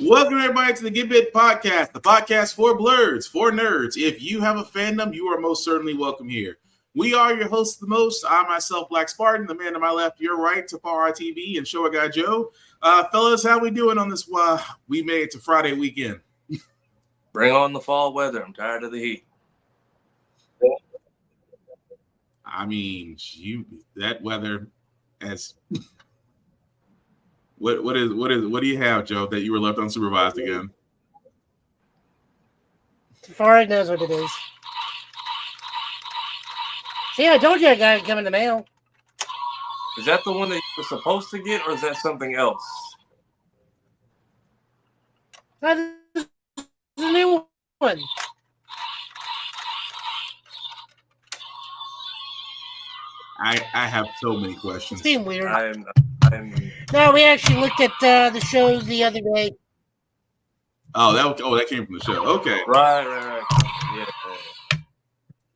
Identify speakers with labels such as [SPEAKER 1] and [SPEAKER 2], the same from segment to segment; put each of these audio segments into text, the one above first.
[SPEAKER 1] Welcome everybody to the Get Bit Podcast, the podcast for blurs, for nerds. If you have a fandom, you are most certainly welcome here. We are your hosts of the most. I myself, Black Spartan, the man to my left, your right, Tafari TV, and Showa Guy Joe. Fellas, how we doing on this? We made it to Friday weekend.
[SPEAKER 2] Bring on the fall weather. I'm tired of the heat.
[SPEAKER 1] I mean, that weather as what do you have, Joe, that you were left unsupervised again?
[SPEAKER 3] Tafari knows what it is. See, I told you I got it coming in the mail.
[SPEAKER 2] Is that the one that you were supposed to get, or is that something else?
[SPEAKER 3] That's the new one.
[SPEAKER 1] I have so many questions.
[SPEAKER 3] It's being weird.
[SPEAKER 2] No,
[SPEAKER 3] we actually looked at the shows the other day.
[SPEAKER 1] That came from the show. Okay.
[SPEAKER 2] Right. Yeah.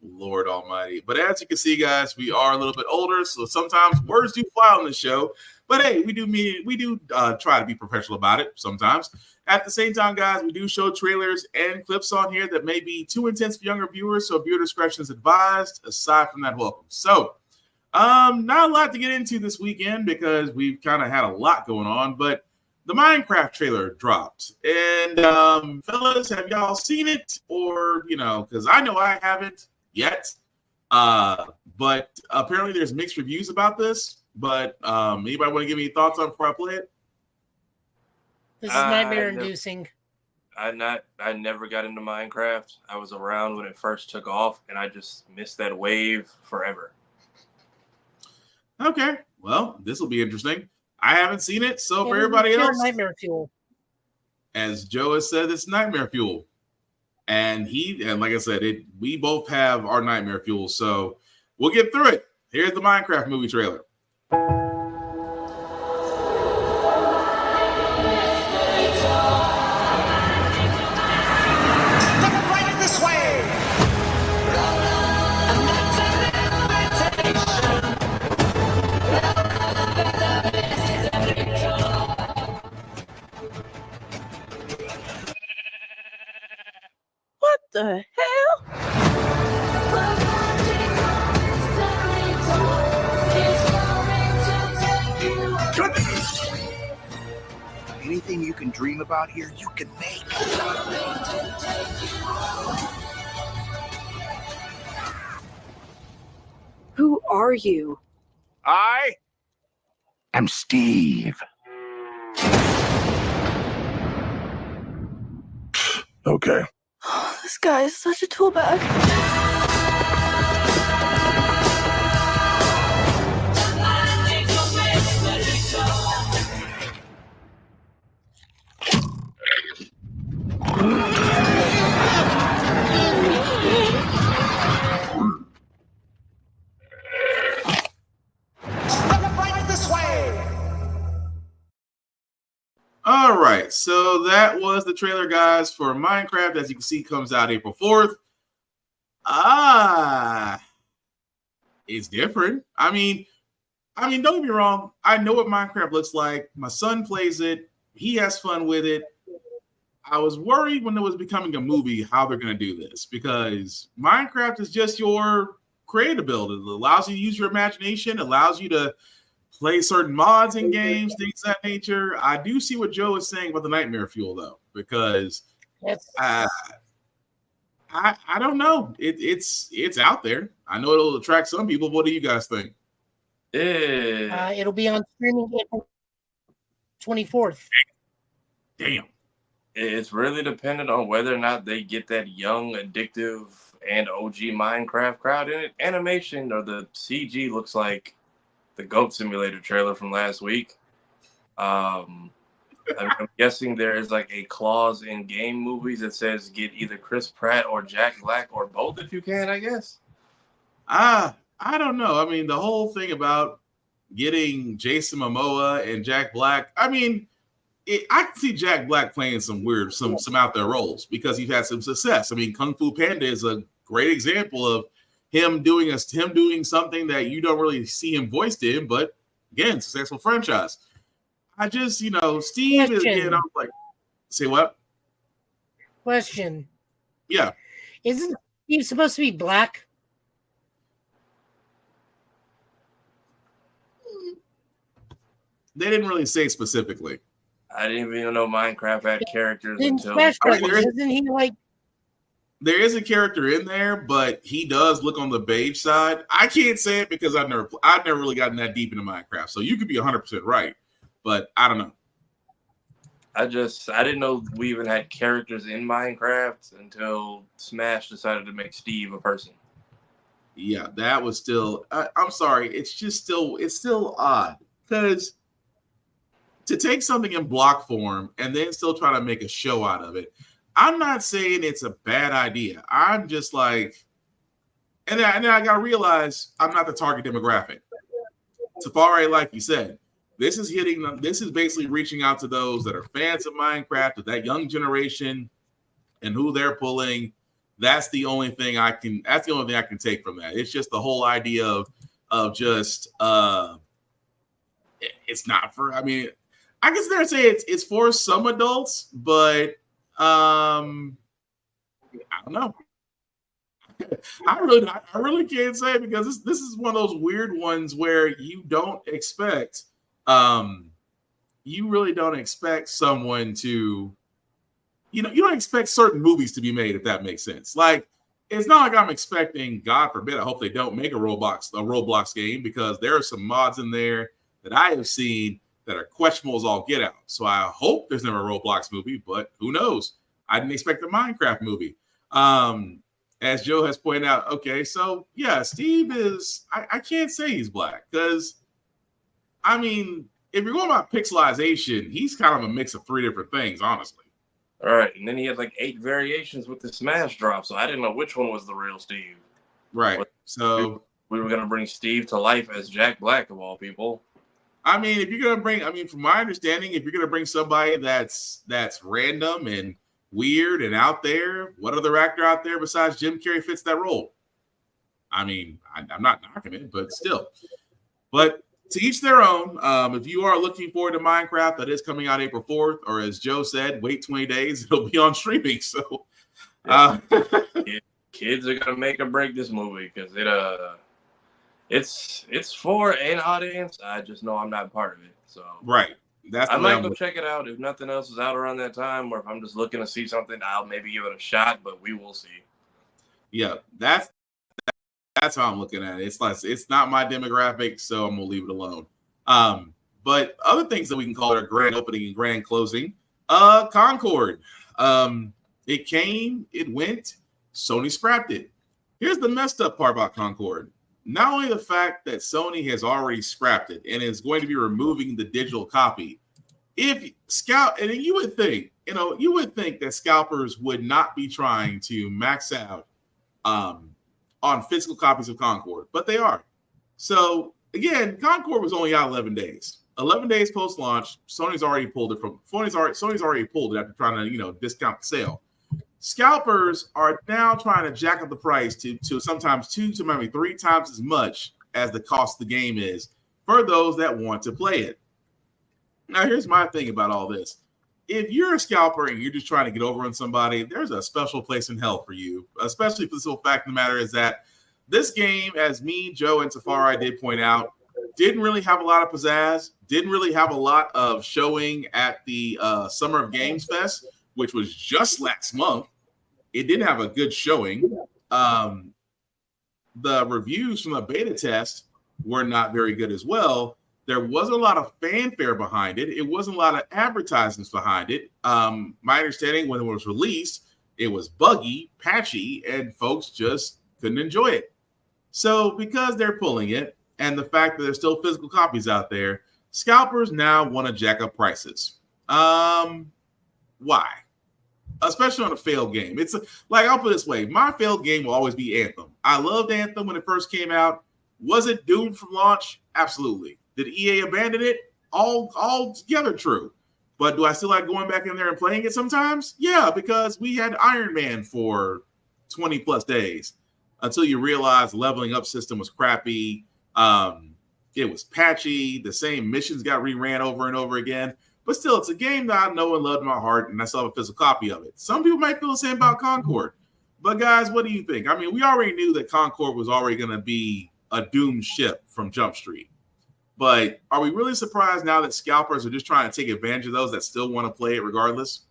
[SPEAKER 1] Lord Almighty. But as you can see, guys, we are a little bit older, so sometimes words do fly on the show. But hey, we do try to be professional about it sometimes. At the same time, guys, we do show trailers and clips on here that may be too intense for younger viewers, so viewer discretion is advised. Aside from that, welcome. So, not a lot to get into this weekend because we've kind of had a lot going on, but the Minecraft trailer dropped. And fellas, have y'all seen it? Or, because I know I haven't yet. But apparently there's mixed reviews about this. But anybody want to give me thoughts on before I play it?
[SPEAKER 3] This is nightmare-inducing.
[SPEAKER 2] I never got into Minecraft. I was around when it first took off, and I just missed that wave forever.
[SPEAKER 1] Okay, well, this will be interesting. I haven't seen it, so for everybody else,
[SPEAKER 3] nightmare fuel.
[SPEAKER 1] As Joe has said, it's nightmare fuel, and like I said, we both have our nightmare fuel, so we'll get through it. Here's the Minecraft movie trailer.
[SPEAKER 4] What the hell?
[SPEAKER 5] Anything you can dream about here, you can make.
[SPEAKER 4] Who are you?
[SPEAKER 5] I am Steve. Okay.
[SPEAKER 4] Oh, this guy is such a tool bag.
[SPEAKER 1] All right, so that was the trailer, guys, for Minecraft. As you can see, comes out April 4th. It's different. I mean, don't get me wrong. I know what Minecraft looks like. My son plays it. He has fun with it. I was worried when it was becoming a movie how they're going to do this, because Minecraft is just your creative build. It allows you to use your imagination, allows you to play certain mods in games, things of that nature. I do see what Joe is saying about the nightmare fuel, though, because I don't know. It's out there. I know it'll attract some people. What do you guys think?
[SPEAKER 3] It'll be on streaming April 24th.
[SPEAKER 1] Damn.
[SPEAKER 2] It's really dependent on whether or not they get that young, addictive, and OG Minecraft crowd in it. Animation or the CG looks like the Goat Simulator trailer from last week. I'm guessing there is like a clause in game movies that says get either Chris Pratt or Jack Black or both if you can, I guess.
[SPEAKER 1] I don't know. I mean, the whole thing about getting Jason Momoa and Jack Black, I mean, I can see Jack Black playing some out there roles because he's had some success. I mean, Kung Fu Panda is a great example of him doing something that you don't really see him voiced in, but again, successful franchise. I just, Steve is again. I'm like, Say what?
[SPEAKER 3] Question.
[SPEAKER 1] Yeah.
[SPEAKER 3] Isn't Steve supposed to be black?
[SPEAKER 1] They didn't really say specifically.
[SPEAKER 2] I didn't even know Minecraft had characters
[SPEAKER 3] In
[SPEAKER 2] until
[SPEAKER 3] Smash
[SPEAKER 1] I mean,
[SPEAKER 3] Brothers, isn't he like?
[SPEAKER 1] There is a character in there, but he does look on the beige side. I can't say it because I've never really gotten that deep into Minecraft. So you could be 100% right, but I don't know.
[SPEAKER 2] I didn't know we even had characters in Minecraft until Smash decided to make Steve a person.
[SPEAKER 1] Yeah, that was still. I'm sorry, it's still odd because to take something in block form and then still try to make a show out of it. I'm not saying it's a bad idea. I'm just like, and then I got to realize I'm not the target demographic. Safari, like you said, this is basically reaching out to those that are fans of Minecraft, of that young generation, and who they're pulling. That's the only thing I can take from that. It's just the whole idea of just it's not for. I mean, I guess they're saying it's for some adults, but I don't know. I really can't say because this is one of those weird ones where you really don't expect someone to, you don't expect certain movies to be made, if that makes sense. Like, it's not like I'm expecting, God forbid, I hope they don't make a Roblox game, because there are some mods in there that I have seen that are questionable as all get out. So I hope there's never a Roblox movie, but who knows? I didn't expect a Minecraft movie. As Joe has pointed out, okay, so yeah, Steve is, I can't say he's black, because, I mean, if you're going about pixelization, he's kind of a mix of three different things, honestly.
[SPEAKER 2] All right, and then he had like 8 variations with the Smash drop, so I didn't know which one was the real Steve.
[SPEAKER 1] Right. So
[SPEAKER 2] we were gonna bring Steve to life as Jack Black of all people.
[SPEAKER 1] I mean, if you're gonna bring, from my understanding, if you're gonna bring somebody that's random and weird and out there, what other actor out there besides Jim Carrey fits that role? I mean, I'm not knocking it, but still. But to each their own. If you are looking forward to Minecraft, that is coming out April 4th, or as Joe said, wait 20 days, it'll be on streaming. So
[SPEAKER 2] kids are gonna make or break this movie because it's for an audience. I just know I'm not part of it. So
[SPEAKER 1] right.
[SPEAKER 2] I might go check it out if nothing else is out around that time, or if I'm just looking to see something, I'll maybe give it a shot, but we will see.
[SPEAKER 1] Yeah, that's how I'm looking at it. It's like, it's not my demographic, so I'm gonna leave it alone. But other things that we can call it a grand opening and grand closing. Concord. It came, it went, Sony scrapped it. Here's the messed up part about Concord. Not only the fact that Sony has already scrapped it and is going to be removing the digital copy. If you would think that scalpers would not be trying to max out on physical copies of Concord, but they are. So again, Concord was only out 11 days. 11 days post-launch, Sony's already pulled it after trying to, discount the sale. Scalpers are now trying to jack up the price to sometimes 2 to maybe 3 times as much as the cost of the game is for those that want to play it. Now, here's my thing about all this. If you're a scalper and you're just trying to get over on somebody, there's a special place in hell for you, especially for the simple fact of the matter is that this game, as me, Joe, and Safari did point out, didn't really have a lot of pizzazz, didn't really have a lot of showing at the Summer of Games Fest, which was just last month. It didn't have a good showing. The reviews from the beta test were not very good as well. There wasn't a lot of fanfare behind it. It wasn't a lot of advertisements behind it. My understanding, when it was released, it was buggy, patchy, and folks just couldn't enjoy it. So because they're pulling it, and the fact that there's still physical copies out there, scalpers now want to jack up prices. Why? Especially on a failed game. It's like, I'll put it this way. My failed game will always be Anthem. I loved Anthem when it first came out. Was it doomed from launch? Absolutely. Did EA abandon it? All together true. But do I still like going back in there and playing it sometimes? Yeah, because we had Iron Man for 20 plus days until you realize the leveling up system was crappy. It was patchy. The same missions got reran over and over again. But still, it's a game that I know and love in my heart, and I still have a physical copy of it. Some people might feel the same about Concord. But guys, what do you think? I mean, we already knew that Concord was already going to be a doomed ship from Jump Street. But are we really surprised now that scalpers are just trying to take advantage of those that still want to play it regardless?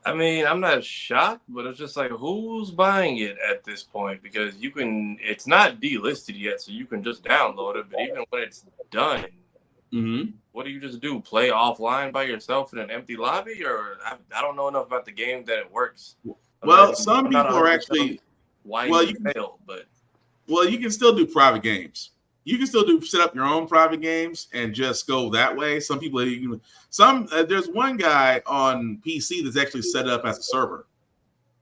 [SPEAKER 2] I mean, I'm not shocked, but it's just like, who's buying it at this point? Because it's not delisted yet, so you can just download it. But even when it's done, what do you just do? Play offline by yourself in an empty lobby? Or I don't know enough about the game that it works.
[SPEAKER 1] Well, some people are actually
[SPEAKER 2] why you failed, but
[SPEAKER 1] you can still do private games. You can still set up your own private games and just go that way. Some people, there's one guy on PC that's actually set up as a server.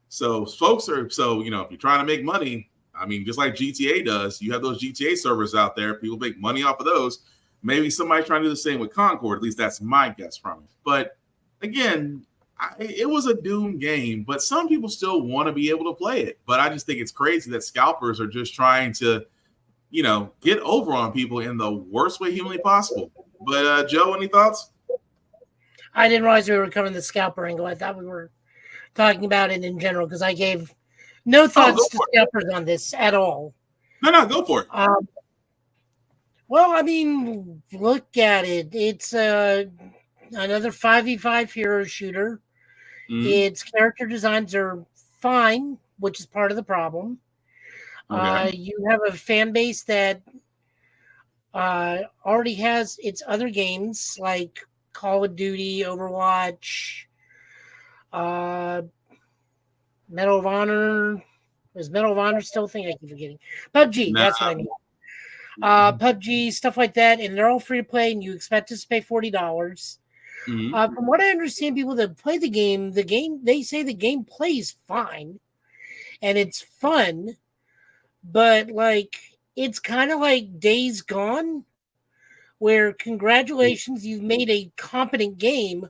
[SPEAKER 1] So folks if you're trying to make money, I mean, just like GTA does, you have those GTA servers out there. People make money off of those. Maybe somebody's trying to do the same with Concord. At least that's my guess from it. But again, it was a doomed game, but some people still want to be able to play it. But I just think it's crazy that scalpers are just trying to, get over on people in the worst way humanly possible. But Joe, any thoughts?
[SPEAKER 3] I didn't realize we were covering the scalper angle. I thought we were talking about it in general because I gave no thoughts to scalpers on this at all.
[SPEAKER 1] No, go for it.
[SPEAKER 3] Well, I mean, look at it. It's another 5v5 hero shooter. Its character designs are fine, which is part of the problem. Okay. You have a fan base that already has its other games like Call of Duty, Overwatch, Medal of Honor. Is Medal of Honor still a thing? I keep forgetting. PUBG, that's what I mean. PUBG, stuff like that, and they're all free to play, and you expect us to pay $40. From what I understand, people that play the game, they say the game plays fine, and it's fun, but it's kind of like Days Gone, where congratulations, you've made a competent game,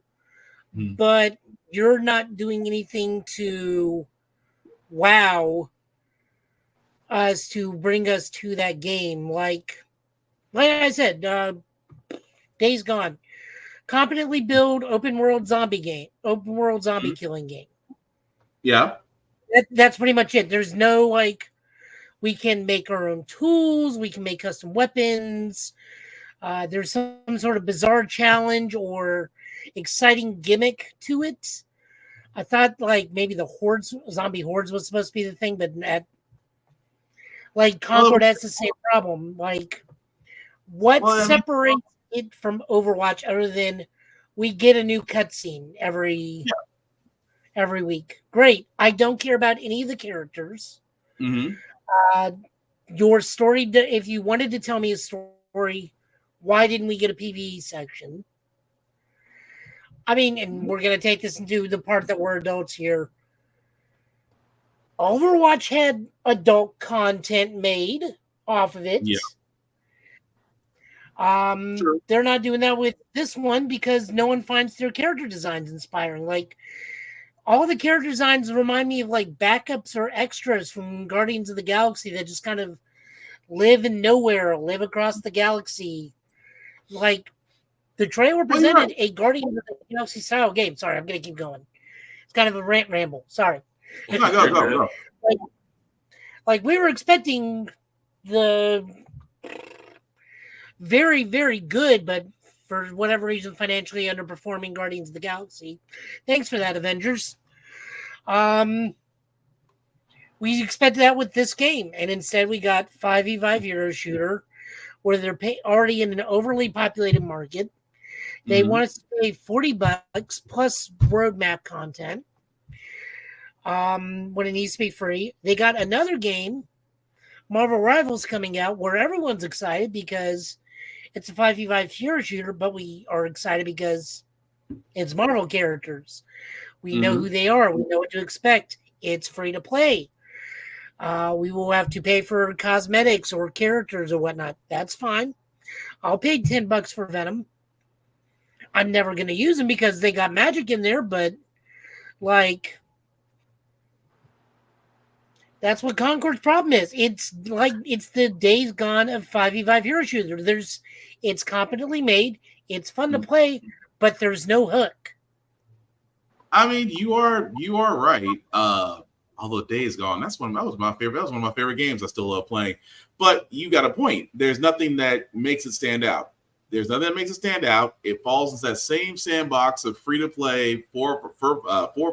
[SPEAKER 3] but you're not doing anything to wow us to bring us to that game. Like I said, Days Gone. Competently build open world zombie killing game.
[SPEAKER 1] Yeah.
[SPEAKER 3] That's pretty much it. There's no we can make our own tools, we can make custom weapons. There's some sort of bizarre challenge or exciting gimmick to it. I thought maybe the zombie hordes was supposed to be the thing, but Concord has the same problem. What separates it from Overwatch other than we get a new cutscene every week? Great. I don't care about any of the characters. Your story, if you wanted to tell me a story, why didn't we get a PvE section? I mean, and we're going to take this into the part that we're adults here. Overwatch had adult content made off of it.
[SPEAKER 1] Yeah.
[SPEAKER 3] Sure. They're not doing that with this one because no one finds their character designs inspiring. All the character designs remind me of backups or extras from Guardians of the Galaxy that just kind of live in nowhere, live across the galaxy. The trailer presented a Guardians of the Galaxy style game. Sorry, I'm going to keep going. It's kind of a rant ramble. Sorry.
[SPEAKER 1] Go.
[SPEAKER 3] We were expecting the very, very good, but for whatever reason, financially underperforming Guardians of the Galaxy. Thanks for that, Avengers. We expected that with this game, and instead we got 5v5 hero shooter, where they're already in an overly populated market. They want us to pay $40 plus roadmap content when it needs to be free. They got another game, Marvel Rivals, coming out, where everyone's excited because it's a 5v5 hero shooter, but we are excited because it's Marvel characters. We know who they are. We know what to expect. It's free to play. We will have to pay for cosmetics or characters or whatnot. That's fine. I'll pay $10 for Venom. I'm never going to use them because they got magic in there, but that's what Concord's problem is. It's the Days Gone of 5v5 hero shooter. It's competently made. It's fun to play, but there's no hook.
[SPEAKER 1] I mean, you are right. Although Days Gone, that was one of my favorite games I still love playing. But you got a point. There's nothing that makes it stand out. There's nothing that makes it stand out. It falls into that same sandbox of free to play, four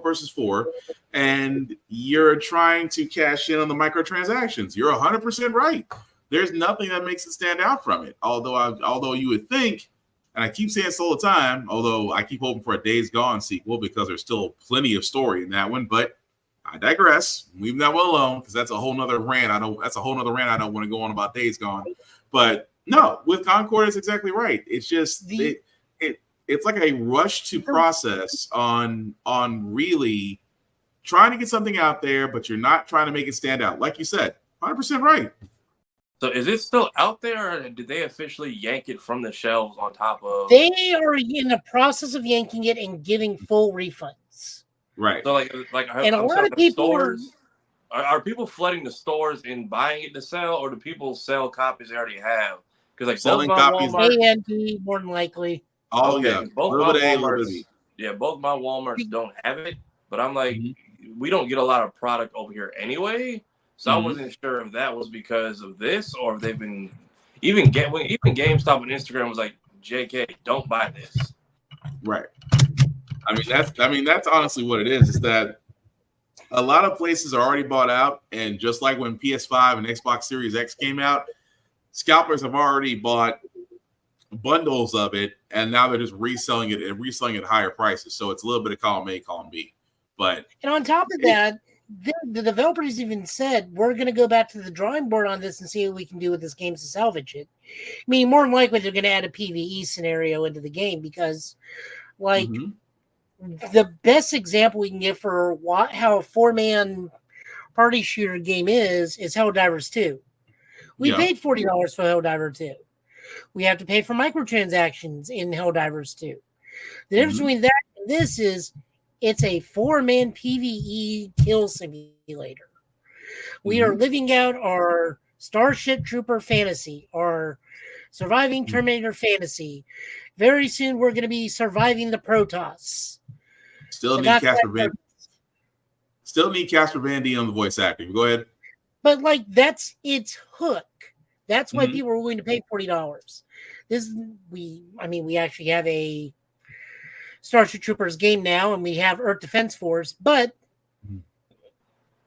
[SPEAKER 1] versus four, and you're trying to cash in on the microtransactions. You're 100% right. There's nothing that makes it stand out from it. Although you would think, and I keep saying this all the time, although I keep hoping for a Days Gone sequel because there's still plenty of story in that one, but I digress. Leave that one alone because that's a whole nother rant. I don't want to go on about Days Gone. But no, with Concord, it's exactly right. It's just it's like a rush to process on really trying to get something out there, but you're not trying to make it stand out. Like you said, 100% right.
[SPEAKER 2] So is it still out there, or did they officially yank it from the shelves on top of?
[SPEAKER 3] They are in the process of yanking it and giving full refunds.
[SPEAKER 1] Right.
[SPEAKER 2] So like
[SPEAKER 3] and a lot of people
[SPEAKER 2] stores, are people flooding the stores and buying it to sell, or do people sell copies they already have? Because like
[SPEAKER 1] selling
[SPEAKER 2] both my
[SPEAKER 1] copies,
[SPEAKER 2] Walmart,
[SPEAKER 3] A&D more than likely.
[SPEAKER 1] Oh
[SPEAKER 2] okay,
[SPEAKER 1] yeah,
[SPEAKER 2] both
[SPEAKER 1] little
[SPEAKER 2] my
[SPEAKER 1] bit A,
[SPEAKER 2] Walmarts,
[SPEAKER 1] little bit B.
[SPEAKER 2] both my Walmarts don't have it, but I'm like, we don't get a lot of product over here anyway, so I wasn't sure if that was because of this or if they've been even GameStop and Instagram was like, JK, don't buy this.
[SPEAKER 1] Right. I mean that's honestly what it is. Is that a lot of places are already bought out, and just like when PS5 and Xbox Series X came out, scalpers have already bought bundles of it, and now they're just reselling it at higher prices. So it's a little bit of column A, column B. But
[SPEAKER 3] and on top of that, the developers even said we're going to go back to the drawing board on this and see what we can do with this game to salvage it. I mean, more than likely they're going to add a PvE scenario into the game because, like, the best example we can get for how a 4-man party shooter game is Helldivers 2. We paid $40 for Helldiver 2. We have to pay for microtransactions in Helldivers 2. The difference between that and this is it's a 4-man PvE kill simulator. We are living out our Starship Trooper fantasy, our surviving Terminator fantasy. Very soon we're going to be surviving the Protoss.
[SPEAKER 1] Still need Casper Van Dien on the voice acting. Go ahead.
[SPEAKER 3] But like that's its hook. That's why people are willing to pay $40. We actually have a Starship Troopers game now, and we have Earth Defense Force, but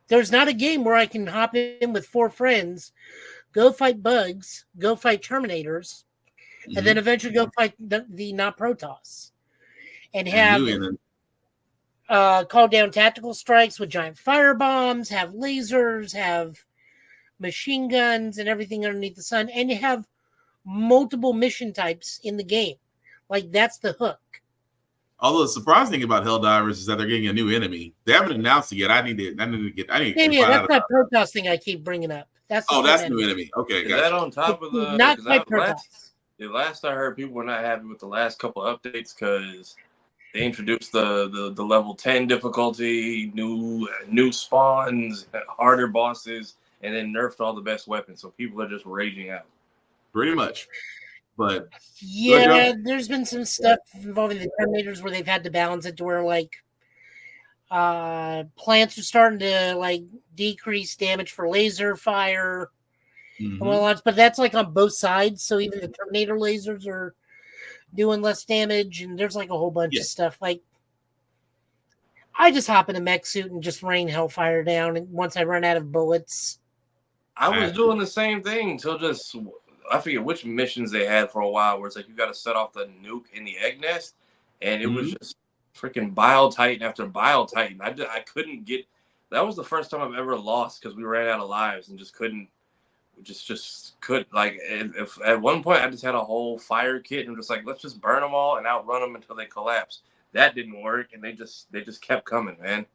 [SPEAKER 3] there's not a game where I can hop in with 4 friends, go fight bugs, go fight Terminators, and then eventually go fight the not Protoss, and have call down tactical strikes with giant fire bombs, have lasers, have machine guns, and everything underneath the sun, and you have multiple mission types in the game. Like that's the hook.
[SPEAKER 1] Although the surprising thing about Helldivers is that they're getting a new enemy. They haven't announced it yet. I need to
[SPEAKER 3] that's that Protoss thing I keep bringing up. That's
[SPEAKER 1] new enemy. Okay,
[SPEAKER 2] is that on top of the
[SPEAKER 3] not quite Protoss?
[SPEAKER 2] The last I heard, people were not happy with the last couple of updates because they introduced the level 10 difficulty, new spawns, harder bosses, and then nerfed all the best weapons. So people are just raging out.
[SPEAKER 1] Pretty much. But
[SPEAKER 3] yeah, there's been some stuff involving the Terminators where they've had to balance it to where like plants are starting to like decrease damage for laser fire and whatnot, but that's like on both sides. So even the Terminator lasers are doing less damage, and there's like a whole bunch of stuff. Like I just hop in a mech suit and just rain hellfire down, and once I run out of bullets.
[SPEAKER 2] I was doing the same thing until I forget which missions they had for a while where it's like you got to set off the nuke in the egg nest, and it was just freaking Bile Titan after Bile Titan. I couldn't get. That was the first time I've ever lost because we ran out of lives and just couldn't. Just couldn't. Like if at one point I just had a whole fire kit and just like let's just burn them all and outrun them until they collapse. That didn't work, and they just kept coming, man.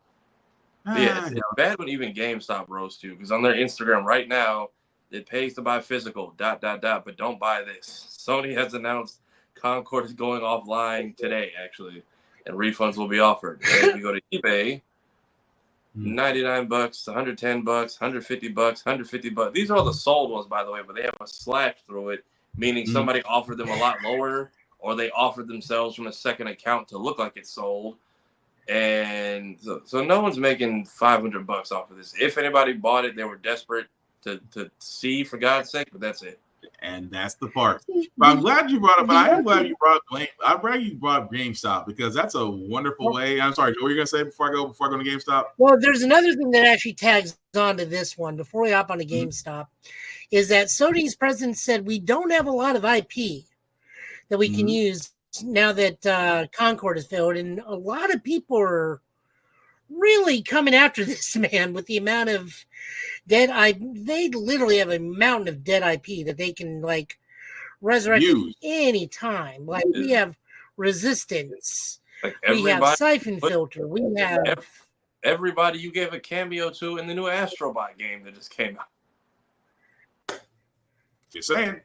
[SPEAKER 2] It's bad when even GameStop rose too, because on their Instagram right now, it pays to buy physical, ... but don't buy this. Sony has announced Concord is going offline today, actually, and refunds will be offered. And if you go to eBay, $99, $110, $150, $150. These are all the sold ones, by the way, but they have a slash through it, meaning somebody offered them a lot lower, or they offered themselves from a second account to look like it's sold. And so no one's making $500 off of this. If anybody bought it, they were desperate to see, for God's sake, but that's it.
[SPEAKER 1] And that's the part. But I'm glad you brought up. But I am glad you brought up. I'm glad you brought up GameStop, because that's a wonderful way. I'm sorry, what were you gonna say before I go to GameStop?
[SPEAKER 3] Well, there's another thing that actually tags onto this one before we hop on to GameStop, is that Sony's president said we don't have a lot of IP that we can use now that Concord has failed, and a lot of people are really coming after this man with the amount of dead IP. They literally have a mountain of dead IP that they can like resurrect any time. Like we have Resistance,
[SPEAKER 2] Like
[SPEAKER 3] we have Siphon Filter, we have
[SPEAKER 2] everybody you gave a cameo to in the new Astrobot game that just came out.
[SPEAKER 1] Just saying.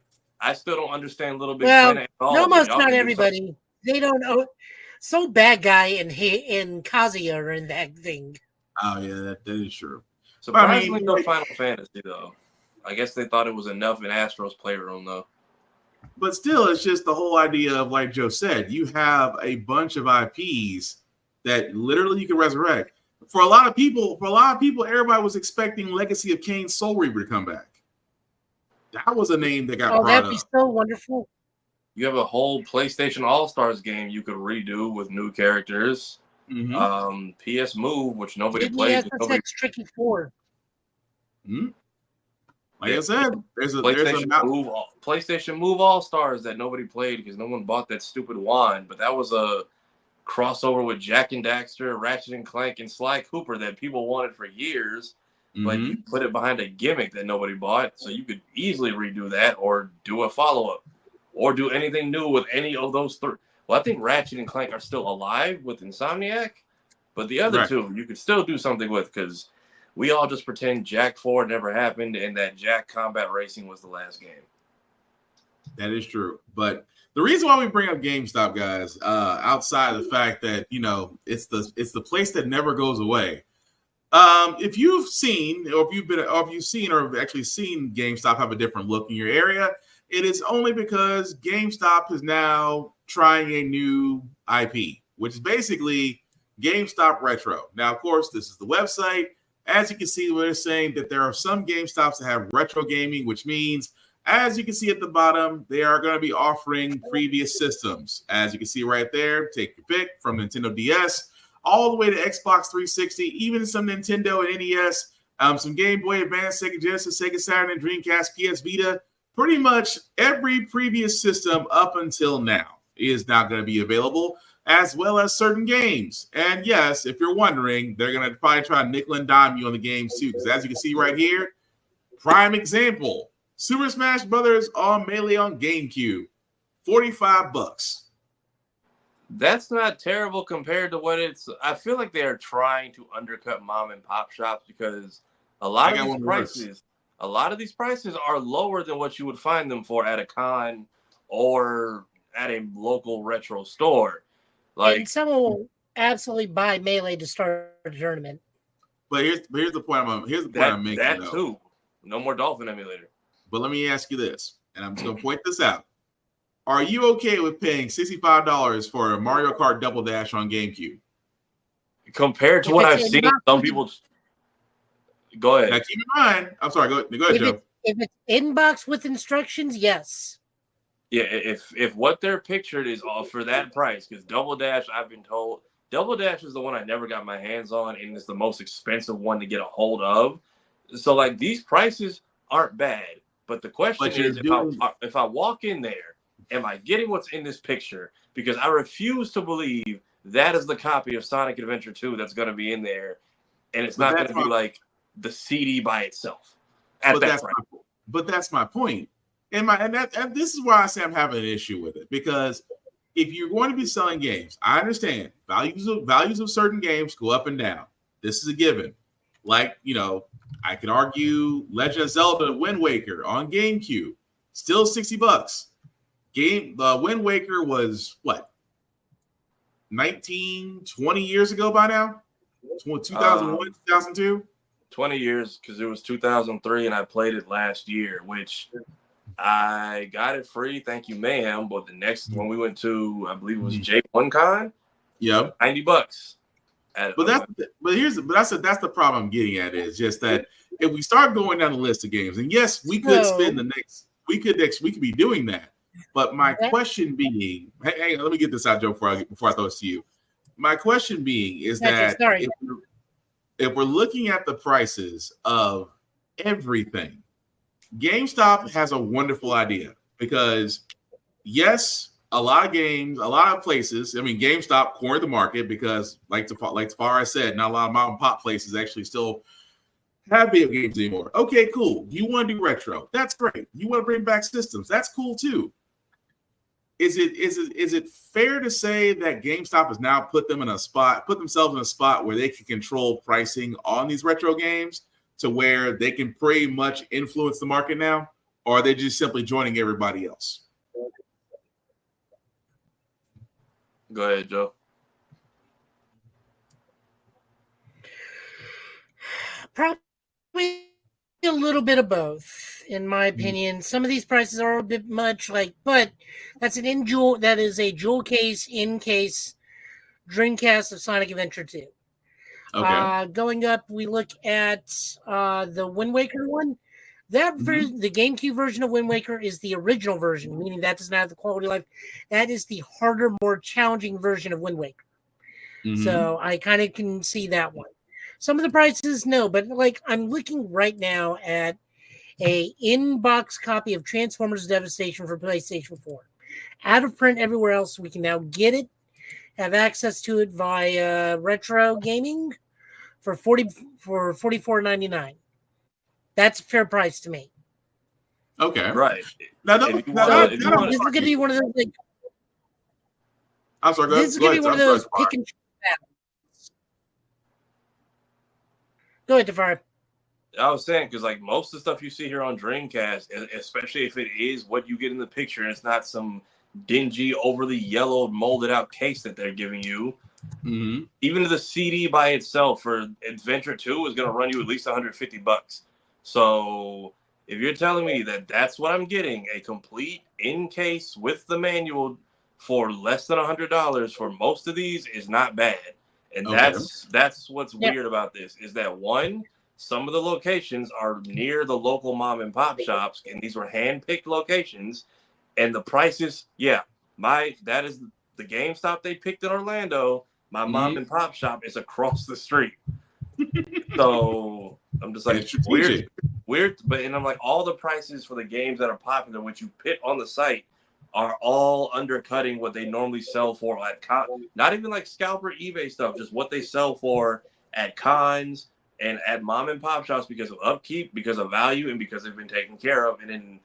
[SPEAKER 2] I still don't understand Little Big
[SPEAKER 3] well,
[SPEAKER 2] Planet at all.
[SPEAKER 3] no, almost not everybody. They don't know. So Bad Guy and Kazuya are in that thing.
[SPEAKER 1] Oh yeah, that is true.
[SPEAKER 2] Surprisingly, no Final Fantasy though. I guess they thought it was enough in Astro's Playroom though.
[SPEAKER 1] But still, it's just the whole idea of, like Joe said, you have a bunch of IPs that literally you can resurrect. For a lot of people, everybody was expecting Legacy of Kain Soul Reaper to come back. That was a name that got brought up.
[SPEAKER 3] That'd be so wonderful.
[SPEAKER 2] You have a whole PlayStation All-Stars game you could redo with new characters. PS Move, which nobody played.
[SPEAKER 3] Tricky 4.
[SPEAKER 1] Like I said, there's a
[SPEAKER 2] PlayStation Move All-Stars that nobody played because no one bought that stupid wand. But that was a crossover with Jack and Daxter, Ratchet and Clank, and Sly Cooper that people wanted for years. But you put it behind a gimmick that nobody bought, so you could easily redo that or do a follow-up or do anything new with any of those three. Well, I think Ratchet and Clank are still alive with Insomniac, but the other two you could still do something with, because we all just pretend Jack 4 never happened and that Jack Combat Racing was the last game.
[SPEAKER 1] That is true. But the reason why we bring up GameStop, guys, outside of the fact that, you know, it's the place that never goes away. If you've seen, or if you've seen or actually seen GameStop have a different look in your area, it is only because GameStop is now trying a new IP, which is basically GameStop Retro. Now, of course, this is the website. As you can see, we're saying that there are some GameStops that have retro gaming, which means, as you can see at the bottom, they are going to be offering previous systems. As you can see right there, take your pick from Nintendo DS all the way to Xbox 360, even some Nintendo and NES, some Game Boy Advance, Sega Genesis, Sega Saturn, and Dreamcast, PS Vita. Pretty much every previous system up until now is now going to be available, as well as certain games. And yes, if you're wondering, they're going to probably try to nickel and dime you on the games too, because as you can see right here, prime example, Super Smash Brothers on Melee on GameCube, $45.
[SPEAKER 2] That's not terrible compared to what it's. I feel like they are trying to undercut mom and pop shops, because a lot of these prices are lower than what you would find them for at a con or at a local retro store. Like,
[SPEAKER 3] and someone will absolutely buy Melee to start a tournament.
[SPEAKER 1] But here's the point I'm making.
[SPEAKER 2] That too. No more Dolphin Emulator.
[SPEAKER 1] But let me ask you this, and I'm just going to point this out. Are you okay with paying $65 for a Mario Kart Double Dash on GameCube?
[SPEAKER 2] Compared to what I've seen, some people. Go ahead.
[SPEAKER 1] Now keep in mind. I'm sorry. Go ahead, Joe.
[SPEAKER 3] If it's inbox with instructions, yes.
[SPEAKER 2] Yeah, if what they're pictured is all for that price, because Double Dash, I've been told, Double Dash is the one I never got my hands on, and it's the most expensive one to get a hold of. So, like, these prices aren't bad, but the question is, if I walk in there, am I getting what's in this picture? Because I refuse to believe that is the copy of Sonic Adventure 2 that's going to be in there, and it's not going to be like the CD by itself at that price.
[SPEAKER 1] But that's my point. And this is why I say I'm having an issue with it, because if you're going to be selling games, I understand values of certain games go up and down. This is a given. Like, you know, I could argue Legend of Zelda Wind Waker on GameCube, still $60. Wind Waker was what, 19, 20 years ago by now? 2001, 2002?
[SPEAKER 2] 20 years, because it was 2003 and I played it last year, which I got it free, thank you, ma'am. But the next one we went to, I believe it was J1 Con.
[SPEAKER 1] Yep.
[SPEAKER 2] $90.
[SPEAKER 1] But that's the problem I'm getting at is just that if we start going down the list of games, and yes, we could spend we could be doing that. But my question being, hey, let me get this out, Joe, before I throw this to you. My question being is that if we're looking at the prices of everything, GameStop has a wonderful idea because yes, a lot of games, a lot of places. I mean, GameStop cornered the market because, like Tafara said, not a lot of mom and pop places actually still have video games anymore. Okay, cool. You want to do retro? That's great. You want to bring back systems? That's cool too. Is it fair to say that GameStop has now put themselves in a spot where they can control pricing on these retro games to where they can pretty much influence the market now, or are they just simply joining everybody else?
[SPEAKER 2] Go ahead, Joe.
[SPEAKER 3] Probably a little bit of both, in my opinion. Some of these prices are a bit much, but that's that is a jewel case in case Dreamcast of Sonic Adventure 2.
[SPEAKER 1] Okay.
[SPEAKER 3] Going up, we look at the Wind Waker one. That the GameCube version of Wind Waker is the original version, meaning that does not have the quality of life. That is the harder, more challenging version of Wind Waker. So I kind of can see that one. Some of the prices, no, but I'm looking right now at a in-box copy of Transformers Devastation for PlayStation 4. Out of print everywhere else, we can now get it, have access to it via retro gaming for $44.99. That's a fair price to me.
[SPEAKER 1] Okay.
[SPEAKER 2] Right.
[SPEAKER 3] Now, this is going to be one of those things.
[SPEAKER 1] I'm sorry.
[SPEAKER 3] This is going to be one of those pick and choose battles. Go ahead, Tafari.
[SPEAKER 2] I was saying, because most of the stuff you see here on Dreamcast, especially if it is what you get in the picture, and it's not some dingy, overly yellowed, molded out case that they're giving you. Even the CD by itself for Adventure 2 is going to run you at least $150. So if you're telling me that that's what I'm getting, a complete in case with the manual for less than $100 for most of these is not bad. And that's what's weird about this is that one, some of the locations are near the local mom and pop shops, and these were hand-picked locations, and the prices, that is the GameStop they picked in Orlando. My mom and pop shop is across the street. So I'm just like, weird, and I'm like, all the prices for the games that are popular, which you put on the site, are all undercutting what they normally sell for at not even like scalper eBay stuff, just what they sell for at cons and at mom and pop shops because of upkeep, because of value, and because they've been taken care of and in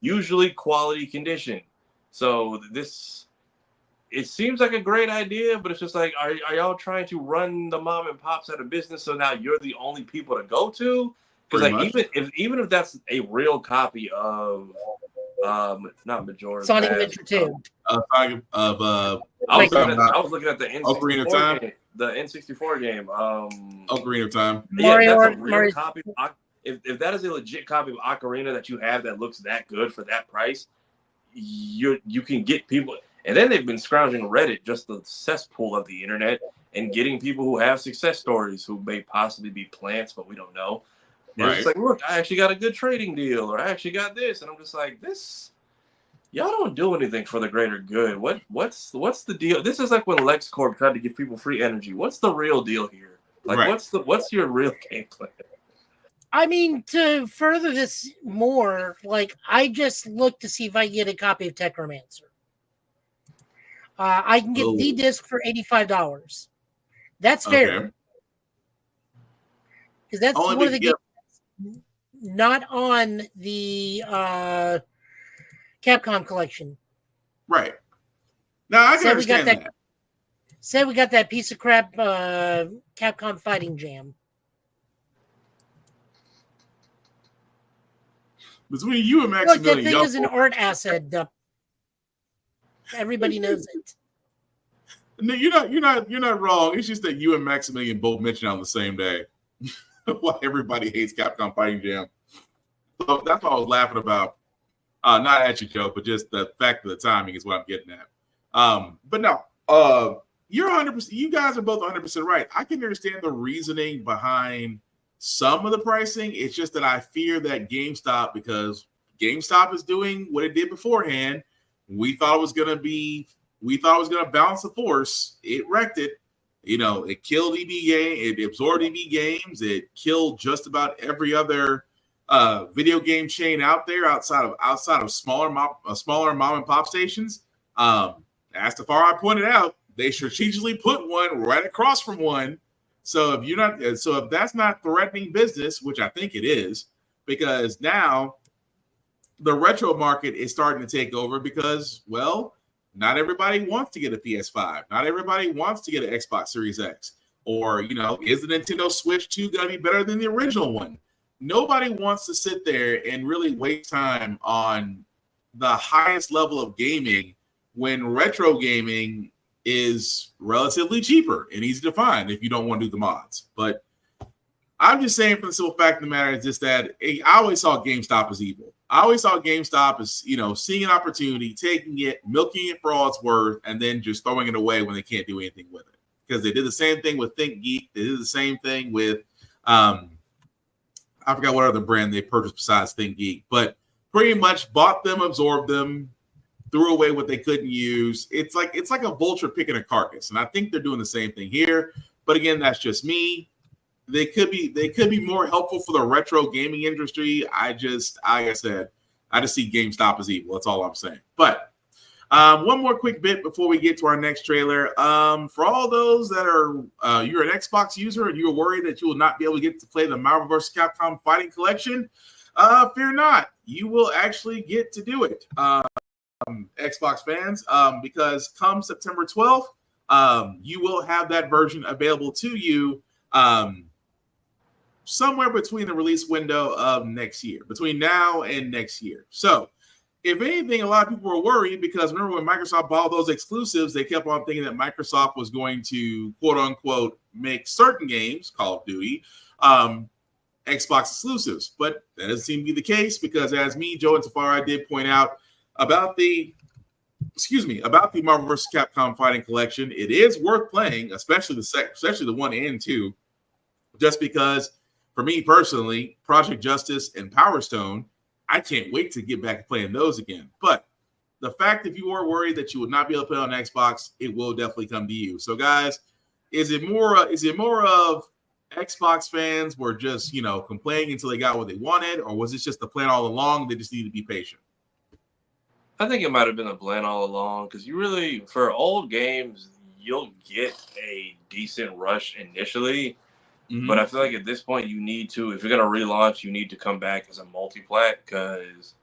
[SPEAKER 2] usually quality condition. So it seems like a great idea, but it's just like, are y'all trying to run the mom and pops out of business so now you're the only people to go to? Because even if that's a real copy of not Majora's
[SPEAKER 3] Sonic Adventure 2.
[SPEAKER 2] I was looking at the N64 game, the N64 game.
[SPEAKER 1] Ocarina of Time.
[SPEAKER 2] That's a real copy. If that is a legit copy of Ocarina that you have that looks that good for that price, you can get people. And then they've been scrounging Reddit, just the cesspool of the internet, and getting people who have success stories who may possibly be plants, but we don't know. And it's like, look, I actually got a good trading deal, or I actually got this, and I'm just like, y'all don't do anything for the greater good. What's the deal? This is like when LexCorp tried to give people free energy. What's the real deal here? What's your real game plan?
[SPEAKER 3] I mean, to further this more, I just looked to see if I can get a copy of Technomancer. I can get the disc for $85. That's fair. Because that's one of the games not on the Capcom collection.
[SPEAKER 1] Right. Now, I can understand that.
[SPEAKER 3] Say we got that piece of crap Capcom Fighting Jam.
[SPEAKER 1] Between you and Maximilian,
[SPEAKER 3] that thing is an art asset. Everybody knows it.
[SPEAKER 1] No, you're not wrong. It's just that you and Maximilian both mentioned on the same day why everybody hates Capcom Fighting Jam. So that's what I was laughing about. Not at you, Joe, but just the fact of the timing is what I'm getting at. But no, you're 100%. You guys are both 100% right. I can understand the reasoning behind some of the pricing. It's just that I fear that GameStop, because GameStop is doing what it did beforehand. We thought it was going to balance the force. It wrecked it. It killed EB game. It absorbed EB games. It killed just about every other video game chain out there outside of smaller mom and pop stations. As Tafari pointed out, they strategically put one right across from one. So if that's not threatening business, which I think it is, because now the retro market is starting to take over because, well, not everybody wants to get a PS5. Not everybody wants to get an Xbox Series X. Or, is the Nintendo Switch 2 going to be better than the original one? Nobody wants to sit there and really waste time on the highest level of gaming when retro gaming is relatively cheaper and easy to find if you don't want to do the mods. But I'm just saying, for the simple fact of the matter is just that I always saw GameStop as evil. I always saw GameStop as, seeing an opportunity, taking it, milking it for all it's worth, and then just throwing it away when they can't do anything with it. Because they did the same thing with ThinkGeek. They did the same thing with, I forgot what other brand they purchased besides ThinkGeek, but pretty much bought them, absorbed them, threw away what they couldn't use. It's like a vulture picking a carcass, and I think they're doing the same thing here. But again, that's just me. They could be more helpful for the retro gaming industry. Like I said, I just see GameStop as evil. That's all I'm saying. But one more quick bit before we get to our next trailer. For all those that are you're an Xbox user and you're worried that you will not be able to get to play the Marvel vs. Capcom Fighting Collection, fear not. You will actually get to do it, Xbox fans, because come September 12th, you will have that version available to you somewhere between the release window of next year, between now and next year. So if anything, a lot of people were worried because remember when Microsoft bought those exclusives, they kept on thinking that Microsoft was going to, quote unquote, make certain games, Call of Duty, Xbox exclusives. But that doesn't seem to be the case because as me, Joe, and Tafari did point out about the Marvel vs. Capcom Fighting Collection, it is worth playing, especially the 1 and 2, just because for me personally, Project Justice and Power Stone, I can't wait to get back to playing those again. But the fact if you are worried that you would not be able to play on Xbox, it will definitely come to you. So guys, is it more of Xbox fans were just, complaining until they got what they wanted, or was it just the plan all along? They just need to be patient.
[SPEAKER 2] I think it might have been a plan all along because you really, for old games, you'll get a decent rush initially. Mm-hmm. But I feel like at this point, you need to, if you're going to relaunch, you need to come back as a multi-plat because,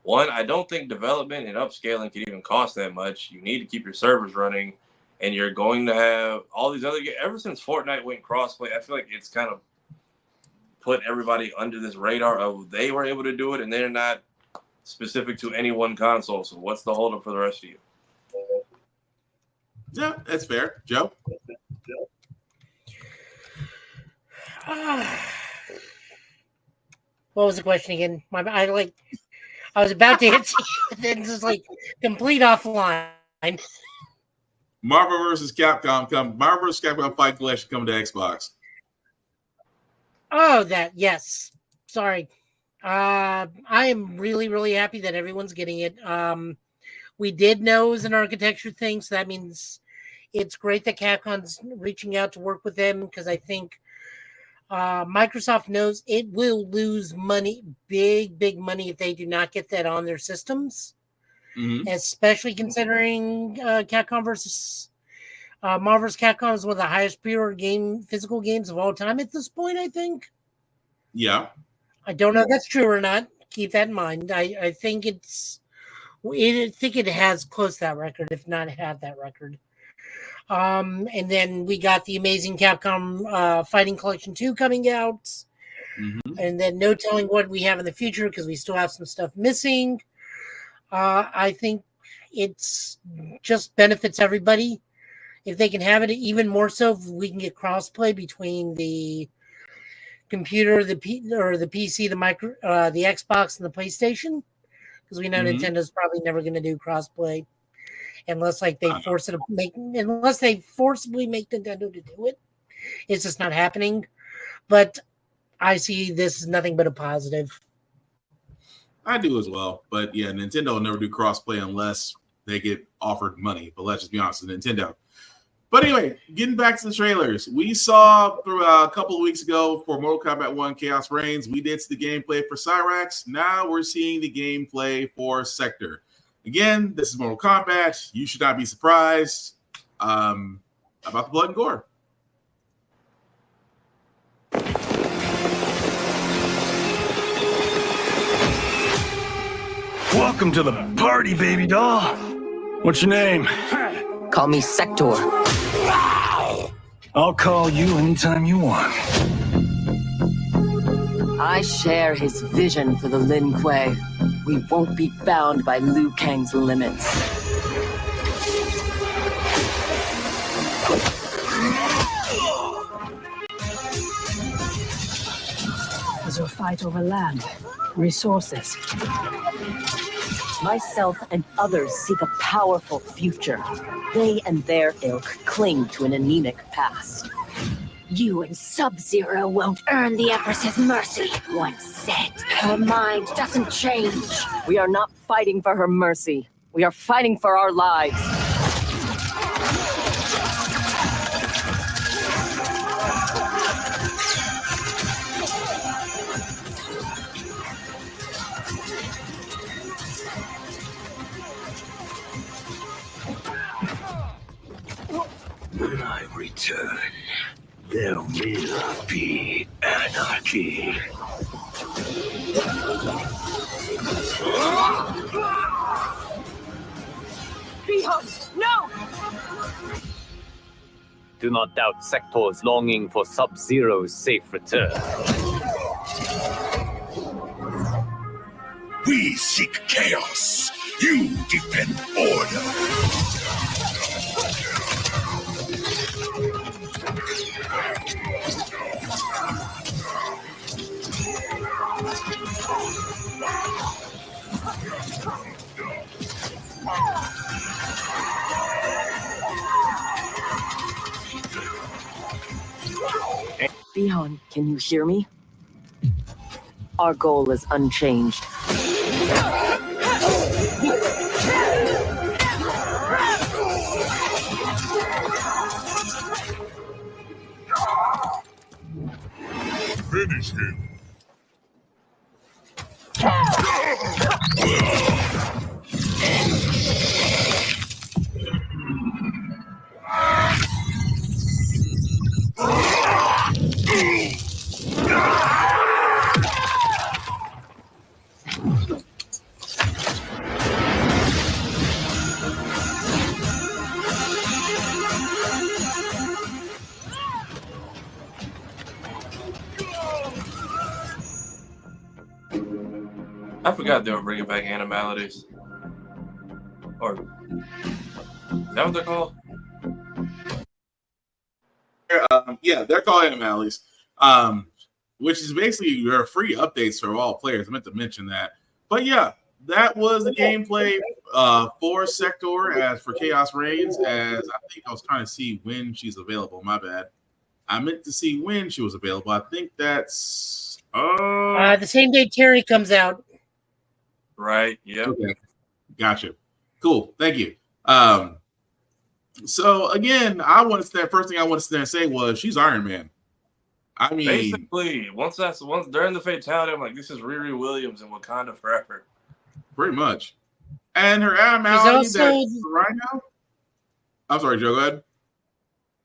[SPEAKER 2] one, I don't think development and upscaling can even cost that much. You need to keep your servers running, and you're going to have all these other games. Ever since Fortnite went crossplay, I feel like it's kind of put everybody under this radar of they were able to do it, and they're not specific to any one console. So what's the holdup for the rest of you?
[SPEAKER 1] Yeah, that's fair. Joe?
[SPEAKER 3] What was the question again? I was about to answer, then just complete offline.
[SPEAKER 1] Marvel vs. Capcom Fight Collection coming to Xbox.
[SPEAKER 3] Oh, yes. Sorry. I am really, really happy that everyone's getting it. We did know it was an architecture thing, so that means it's great that Capcom's reaching out to work with them because I think Microsoft knows it will lose money, big money, if they do not get that on their systems. Mm-hmm. Especially considering Capcom versus Marvel vs. Capcom is one of the highest pre-order physical games of all time at this point, I think.
[SPEAKER 1] Yeah.
[SPEAKER 3] I don't know if that's true or not. Keep that in mind. I think I think it has close to that record, if not have that record. And then we got the amazing Capcom Fighting Collection 2 coming out. Mm-hmm. And then no telling what we have in the future because we still have some stuff missing. I think it's just benefits everybody. If they can have it, even more so if we can get crossplay between the computer, the PC, the Xbox, and the PlayStation. because we know
[SPEAKER 1] Mhm.
[SPEAKER 3] Nintendo's probably never going to do crossplay unless like they
[SPEAKER 1] I know.
[SPEAKER 3] unless they forcibly make Nintendo to do it. It's just not happening. But I see this as nothing but a positive.
[SPEAKER 1] I do as well. But yeah, Nintendo will never do crossplay unless they get offered money. But let's just be honest with Nintendo. But anyway, getting back to the trailers, we saw through a couple of weeks ago for Mortal Kombat 1 Chaos Reigns, we did see the gameplay for Cyrax. Now we're seeing the gameplay for Sektor. Again, this is Mortal Kombat. You should not be surprised about the blood and gore.
[SPEAKER 6] Welcome to the party, baby doll. What's your name?
[SPEAKER 7] Call me Sektor.
[SPEAKER 6] I'll call you anytime you want.
[SPEAKER 7] I share his vision for the Lin Kuei. We won't be bound by Liu Kang's limits.
[SPEAKER 8] Is your fight over land, resources?
[SPEAKER 7] Myself and others seek a powerful future. They and their ilk cling to an anemic past.
[SPEAKER 8] You and Sub-Zero won't earn the Empress's mercy. Once set, her mind doesn't change.
[SPEAKER 7] We are not fighting for her mercy. We are fighting for our lives.
[SPEAKER 6] When I return, there will be anarchy.
[SPEAKER 7] No!
[SPEAKER 9] Do not doubt Sektor's longing for Sub-Zero's safe return.
[SPEAKER 5] We seek chaos. You defend order.
[SPEAKER 7] Bihan, can you hear me? Our goal is unchanged.
[SPEAKER 5] Finish him.
[SPEAKER 2] I forgot they were bringing back animalities. Or is that what they're called?
[SPEAKER 1] Yeah, they're called animalities, which is basically your free updates for all players. I meant to mention that. But yeah, that was the gameplay for Sektor as for Chaos Reigns. As I think I was trying to see when she's available. My bad. I meant to see when she was available. I think that's
[SPEAKER 3] The same day Terry comes out.
[SPEAKER 2] Right. Yep.
[SPEAKER 1] okay. Gotcha. Cool. Thank you. So again, first thing I wanted to say was she's Iron Man. I mean,
[SPEAKER 2] Basically, once during the fatality, I'm like, this is Riri Williams in Wakanda forever.
[SPEAKER 1] pretty much. And her animality
[SPEAKER 3] She's also-
[SPEAKER 1] that's right now. I'm sorry, Joe. Go ahead.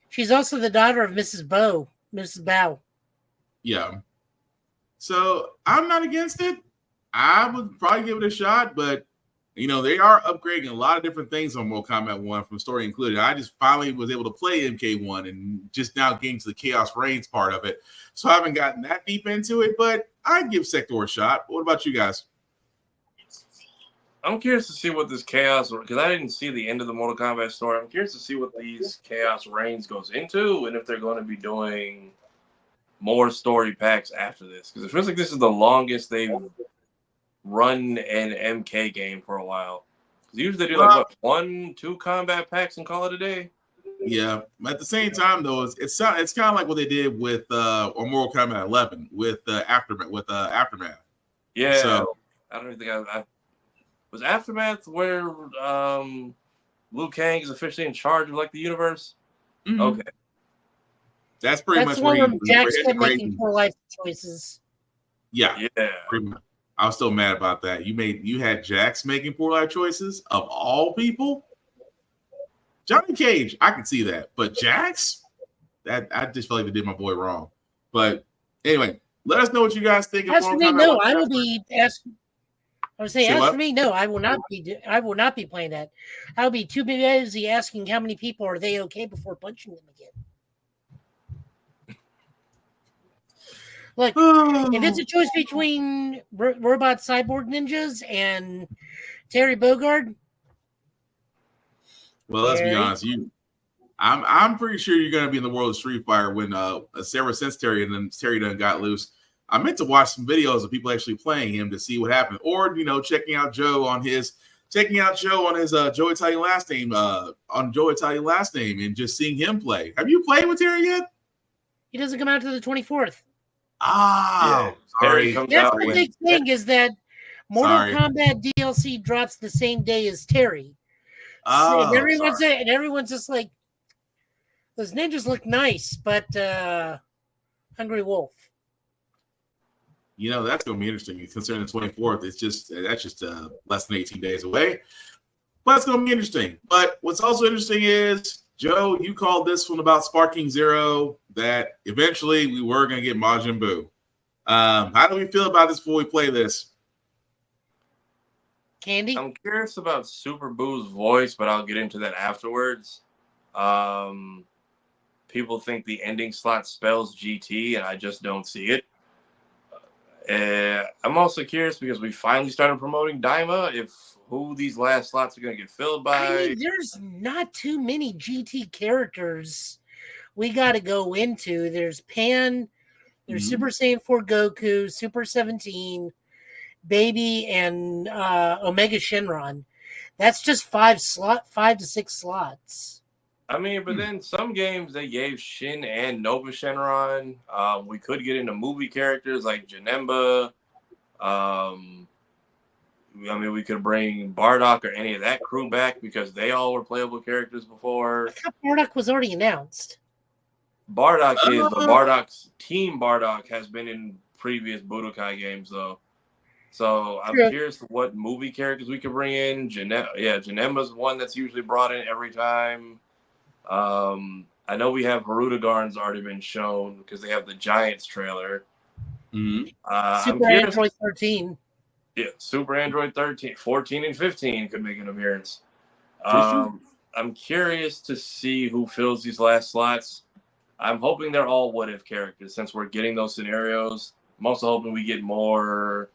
[SPEAKER 3] She's also the daughter of Mrs. Bao.
[SPEAKER 1] Yeah. So I'm not against it. I would probably give it a shot, but you know, they are upgrading a lot of different things on Mortal Kombat 1 from story included. I just finally was able to play MK1 and just now getting to the Chaos Reigns part of it. So I haven't gotten that deep into it, but I'd give Sektor a shot. What about you guys?
[SPEAKER 2] I'm curious to see what this Chaos, because I didn't see the end of the Mortal Kombat story. I'm curious to see what these Chaos Reigns goes into and if they're going to be doing more story packs after this. Because it feels like this is the longest they've run an MK game for a while. Usually they do like 1-2 combat packs and call it a day.
[SPEAKER 1] Yeah, at the same time though, it's kind of like what they did with or Mortal Kombat 11 with Aftermath.
[SPEAKER 2] Yeah,
[SPEAKER 1] so
[SPEAKER 2] I don't even think I was Aftermath where Liu Kang is officially in charge of like the universe.
[SPEAKER 1] Mm-hmm.
[SPEAKER 2] Okay,
[SPEAKER 1] that's pretty much
[SPEAKER 3] where
[SPEAKER 1] he
[SPEAKER 3] Jack's making poor life choices.
[SPEAKER 1] Yeah. I was still mad about that. You had Jax making poor life choices of all people. Johnny Cage, I can see that, but Jax, that I just feel like they did my boy wrong. But anyway, let us know what you guys think.
[SPEAKER 3] As for me, no, I will be asking. I would say, as for me, no, I will not be. I will not be playing that. I will be too busy asking how many people are they okay before punching them again. Look, if it's a choice between robot cyborg ninjas and Terry Bogard.
[SPEAKER 1] Well, let's be honest. I'm pretty sure you're going to be in the world of Street Fighter when ever since Terry done got loose. I meant to watch some videos of people actually playing him to see what happened, or checking out Joe on his Joe Italian last name and just seeing him play. Have you played with Terry yet?
[SPEAKER 3] He doesn't come out to the 24th.
[SPEAKER 1] Oh, sorry.
[SPEAKER 3] That's the big thing is that Mortal Kombat DLC drops the same day as Terry.
[SPEAKER 1] Oh,
[SPEAKER 3] and everyone's just like, those ninjas look nice, but Hungry Wolf.
[SPEAKER 1] That's going to be interesting. Considering the 24th, that's just less than 18 days away. But it's going to be interesting. But what's also interesting is, Joe, you called this one about Sparking Zero that eventually we were going to get Majin Buu. How do we feel about this before we play this?
[SPEAKER 3] Candy?
[SPEAKER 2] I'm curious about Super Boo's voice, but I'll get into that afterwards. People think the ending slot spells GT, and I just don't see it. I'm also curious because we finally started promoting Daima, who these last slots are going to get filled by.
[SPEAKER 3] I mean, there's not too many GT characters we got to go into. There's Pan, there's Super Saiyan 4 Goku, Super 17, Baby, and Omega Shenron. That's just 5 to 6 slots.
[SPEAKER 2] I mean, but then some games they gave Shin and Nova Shenron. We could get into movie characters like Janemba. We could bring Bardock or any of that crew back because they all were playable characters before.
[SPEAKER 3] I thought Bardock was already announced.
[SPEAKER 2] Bardock is, but Bardock's Team Bardock has been in previous Budokai games, though. So I'm curious what movie characters we could bring in. Janemba's one that's usually brought in every time. I know we have Harudagarn's already been shown because they have the Giants trailer.
[SPEAKER 3] Super Android 13.
[SPEAKER 2] Yeah, Super Android 13, 14, and 15 could make an appearance. I'm curious to see who fills these last slots. I'm hoping they're all what-if characters since we're getting those scenarios. I'm also hoping we get more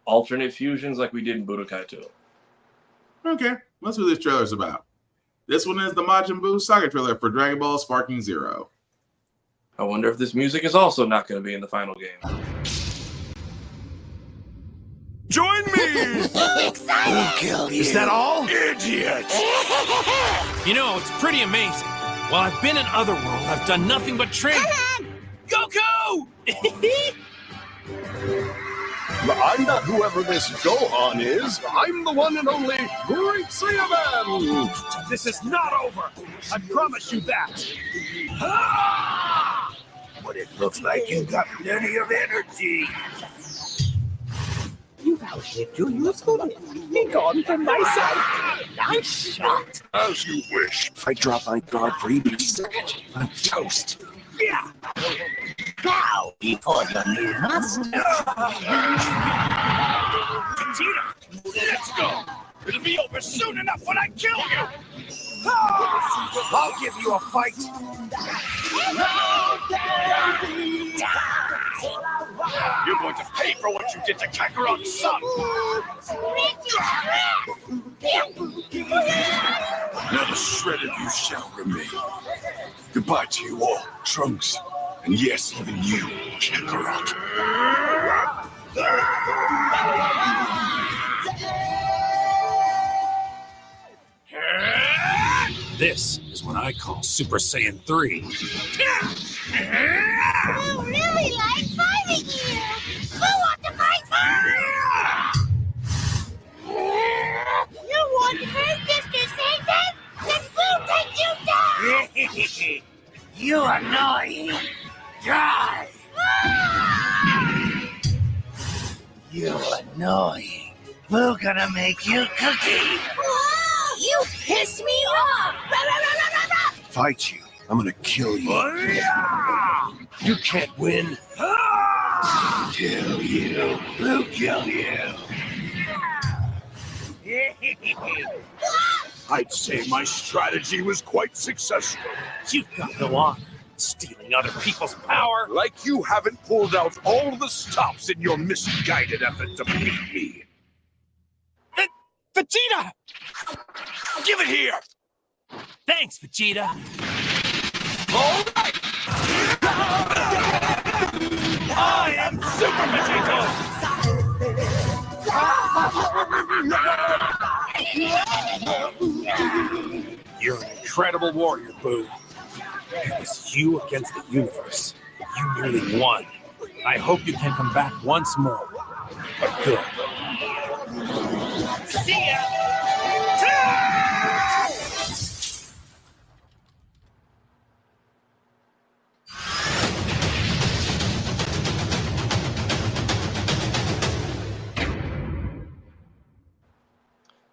[SPEAKER 2] alternate fusions like we did in Budokai 2.
[SPEAKER 1] Okay, let's see what this trailer's about. This one is the Majin Buu Saga trailer for Dragon Ball Sparking Zero.
[SPEAKER 2] I wonder if this music is also not going to be in the final game.
[SPEAKER 6] Join me!
[SPEAKER 5] Who killed you?
[SPEAKER 6] Is that all?
[SPEAKER 5] Idiot!
[SPEAKER 10] It's pretty amazing. While I've been in Otherworld, I've done nothing but train. Goku!
[SPEAKER 6] I'm not whoever this Gohan is. I'm the one and only Great Saiyaman! This is not over. I promise you that.
[SPEAKER 5] But it looks like you got plenty of energy.
[SPEAKER 7] You've outlived your usefulness. Be gone from my sight. Nice shot.
[SPEAKER 5] As you wish. If I drop my guard for even a second, I'm toast. Yeah. Now, before your new master.
[SPEAKER 6] Vegeta, let's go. It'll be over soon enough when I kill you.
[SPEAKER 5] I'll give you a fight.
[SPEAKER 6] You're going to pay for what you did to Kakarot's son.
[SPEAKER 5] Not a shred of you shall remain. Goodbye to you all, Trunks. And yes, even you, Kakarot.
[SPEAKER 10] This is what I call Super Saiyan 3.
[SPEAKER 8] Who really likes fighting you? Who wants to fight first? You want to fight Mr. Satan? Then we'll take you down!
[SPEAKER 5] You annoying. Die. You annoying. We're gonna make you cookie.
[SPEAKER 8] Whoa, you pissed me off!
[SPEAKER 6] Fight you. I'm gonna kill you.
[SPEAKER 10] You can't win.
[SPEAKER 5] Kill you. We'll kill you.
[SPEAKER 6] I'd say my strategy was quite successful.
[SPEAKER 10] You've got no honor. Stealing other people's power.
[SPEAKER 6] Like you haven't pulled out all the stops in your misguided effort to beat me.
[SPEAKER 10] Vegeta!
[SPEAKER 6] Give it here!
[SPEAKER 10] Thanks, Vegeta.
[SPEAKER 6] All right! I am Super Vegeta!
[SPEAKER 10] You're an incredible warrior, Boo. It was you against the universe. You nearly won. I hope you can come back once more. But good.
[SPEAKER 5] See ya!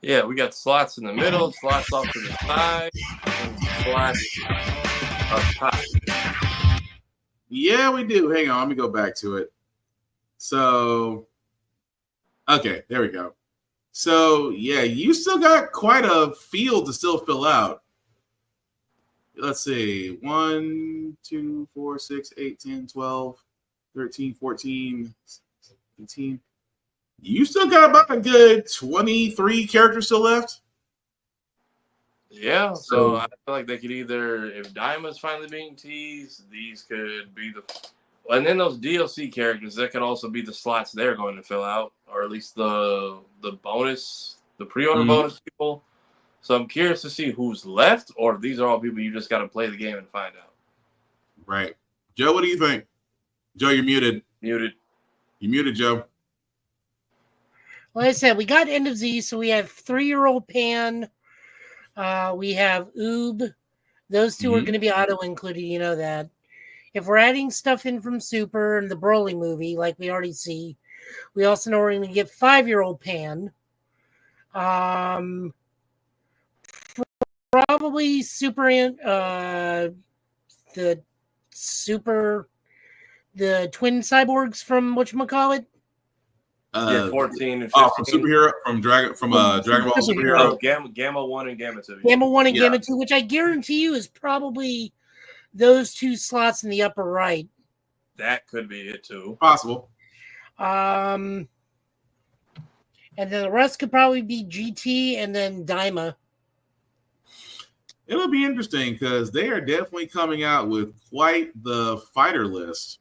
[SPEAKER 2] Yeah, we got slots in the middle, slots off to the side, and slots up top.
[SPEAKER 1] Yeah, we do. Hang on, let me go back to it. So, okay, there we go. So, yeah, you still got quite a field to still fill out. Let's see. 1, 2, 4, 6, 8, 10, 12, 13, 14, 18. You still got about a good 23 characters still left.
[SPEAKER 2] Yeah, so I feel like they could either, if Diamond's finally being teased, these could be the, and then those DLC characters, that could also be the slots they're going to fill out, or at least the bonus, the pre-order bonus people. So I'm curious to see who's left, or if these are all people you just got to play the game and find out.
[SPEAKER 1] Right. Joe, what do you think? Joe, you're muted.
[SPEAKER 2] Muted.
[SPEAKER 1] You muted, Joe.
[SPEAKER 3] Like I said, we got End of Z, so we have 3-year-old Pan. We have Oob. Those two are going to be auto-included, you know that. If we're adding stuff in from Super and the Broly movie, like we already see, we also know we're going to get 5-year-old Pan. Probably the twin cyborgs from whatchamacallit?
[SPEAKER 2] 14 and 15.
[SPEAKER 1] From superhero, from Dragon Ball superhero.
[SPEAKER 2] Gamma 1 and Gamma 2.
[SPEAKER 3] Gamma 1 and Gamma 2, which I guarantee you is probably those two slots in the upper right.
[SPEAKER 2] That could be it too.
[SPEAKER 1] Possible.
[SPEAKER 3] And then the rest could probably be GT and then Daima.
[SPEAKER 1] It'll be interesting because they are definitely coming out with quite the fighter list.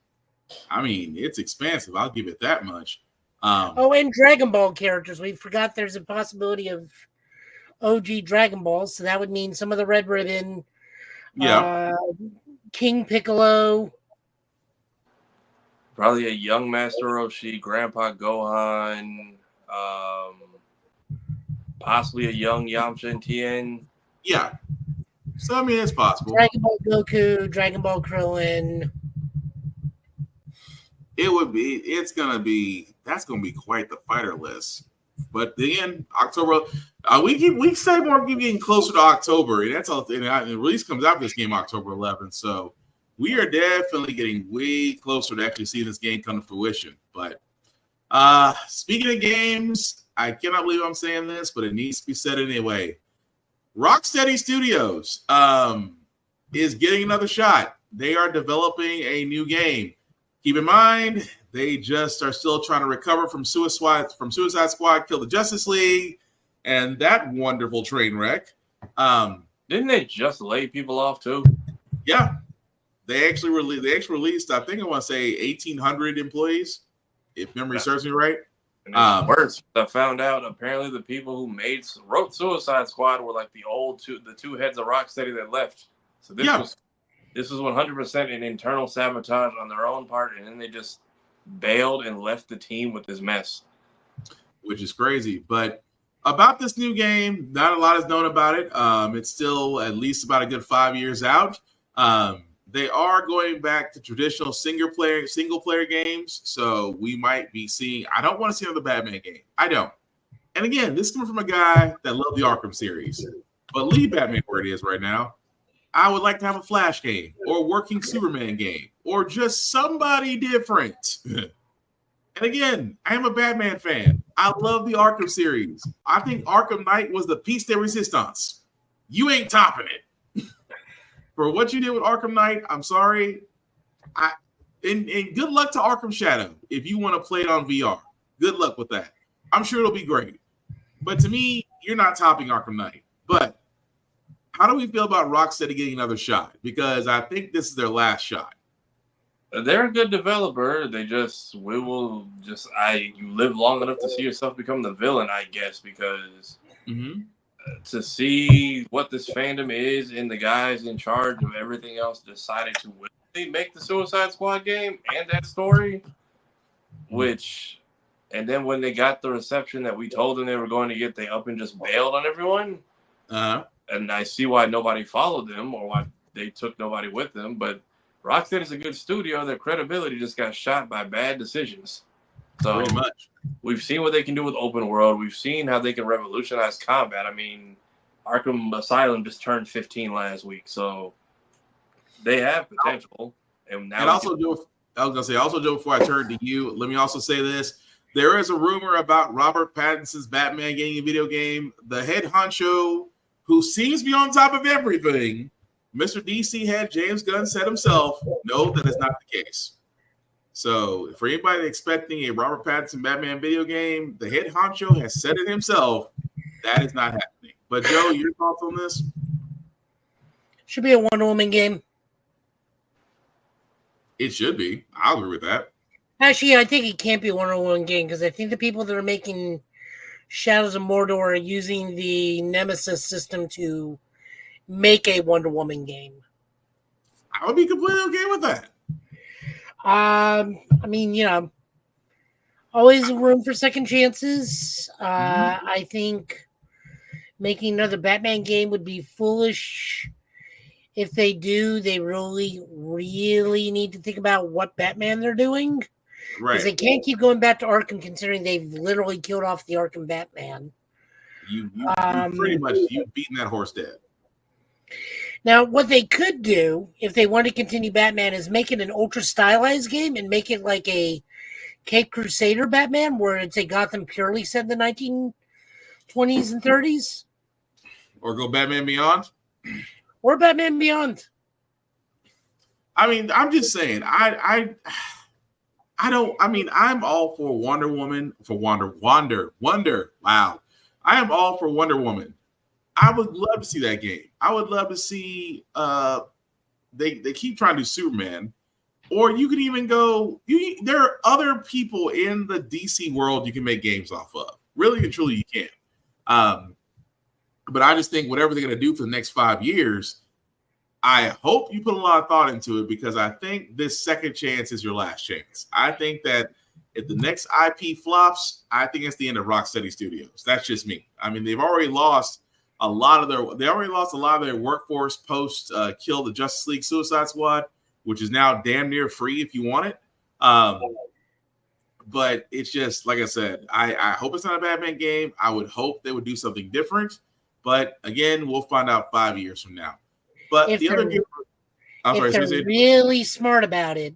[SPEAKER 1] I mean, it's expansive. I'll give it that much.
[SPEAKER 3] And Dragon Ball characters. We forgot there's a possibility of OG Dragon Balls, so that would mean some of the Red Ribbon, King Piccolo.
[SPEAKER 2] Probably a young Master Roshi, Grandpa Gohan, possibly a young Yamcha and Tien.
[SPEAKER 1] Yeah. So, I mean, it's possible.
[SPEAKER 3] Dragon Ball Goku, Dragon Ball Krillin.
[SPEAKER 1] That's going to be quite the fighter list. But then October, we say we're getting closer to October, and that's all. And the release comes out this game October 11th, so we are definitely getting way closer to actually seeing this game come to fruition. But speaking of games, I cannot believe I'm saying this, but it needs to be said anyway. Rocksteady Studios is getting another shot. They are developing a new game. Keep in mind, they just are still trying to recover from Suicide Squad, Kill the Justice League, and that wonderful train wreck.
[SPEAKER 2] Didn't they just lay people off too?
[SPEAKER 1] Yeah, they actually released. I think I want to say 1,800 employees. if memory serves me right.
[SPEAKER 2] And it's worse. I found out apparently the people who wrote Suicide Squad were like the two heads of Rocksteady that left. So this was 100% an internal sabotage on their own part, and then they just bailed and left the team with this mess.
[SPEAKER 1] Which is crazy. But about this new game, not a lot is known about it. It's still at least about a good 5 years out. They are going back to traditional single player games, so we might be seeing. I don't want to see another Batman game. I don't. And again, this is coming from a guy that loved the Arkham series, but leave Batman where it is right now. I would like to have a Flash game or a working Superman game or just somebody different. And again, I am a Batman fan. I love the Arkham series. I think Arkham Knight was the piece de resistance. You ain't topping it. For what you did with Arkham Knight, I'm sorry. And good luck to Arkham Shadow if you want to play it on VR. Good luck with that. I'm sure it'll be great. But to me, you're not topping Arkham Knight. But how do we feel about Rocksteady getting another shot? Because I think this is their last shot.
[SPEAKER 2] They're a good developer. You live long enough to see yourself become the villain, I guess, because to see what this fandom is and the guys in charge of everything else decided to willingly make the Suicide Squad game and that story, and then when they got the reception that we told them they were going to get, they up and just bailed on everyone. And I see why nobody followed them or why they took nobody with them, but Rocksteady is a good studio. Their credibility just got shot by bad decisions. So
[SPEAKER 1] pretty much.
[SPEAKER 2] We've seen what they can do with open world. We've seen how they can revolutionize combat. I mean, Arkham Asylum just turned 15 last week, so they have potential. And now,
[SPEAKER 1] also, Joe, before I turn to you, let me also say this. There is a rumor about Robert Pattinson's Batman getting a video game. The head honcho, who seems to be on top of everything, Mr. DC head James Gunn said himself, no, that is not the case. So for anybody expecting a Robert Pattinson Batman video game, the head honcho has said it himself. That is not happening. But Joe, your thoughts on this?
[SPEAKER 3] Should be a Wonder Woman game.
[SPEAKER 1] It should be. I'll agree with that.
[SPEAKER 3] Actually, I think it can't be a Wonder Woman game because I think the people that are making Shadows of Mordor are using the Nemesis system to make a Wonder Woman game.
[SPEAKER 1] I would be completely okay with that.
[SPEAKER 3] I mean, always room for second chances. I think making another Batman game would be foolish. If they do, they really, really need to think about what Batman they're doing. Right. Because they can't keep going back to Arkham considering they've literally killed off the Arkham Batman.
[SPEAKER 1] You pretty much, you've beaten that horse dead.
[SPEAKER 3] Now, what they could do, if they want to continue Batman, is make it an ultra-stylized game and make it like a Cape Crusader Batman, where it's a Gotham purely set in the 1920s and 30s.
[SPEAKER 1] Or go Batman Beyond?
[SPEAKER 3] Or Batman Beyond.
[SPEAKER 1] I mean, I'm just saying, I'm all for Wonder Woman, Wow. I am all for Wonder Woman. I would love to see that game. I would love to see they keep trying to do Superman, or you could even go. There are other people in the DC world you can make games off of. Really and truly, you can. But I just think whatever they're going to do for the next 5 years, I hope you put a lot of thought into it because I think this second chance is your last chance. I think that if the next IP flops, I think it's the end of Rocksteady Studios. That's just me. I mean, they've already lost a lot of their workforce post kill the Justice League Suicide Squad, which is now damn near free if you want it. But it's just like I said, I hope it's not a Batman game. I would hope they would do something different. But again, we'll find out 5 years from now. But if the other game,
[SPEAKER 3] they're really smart about it,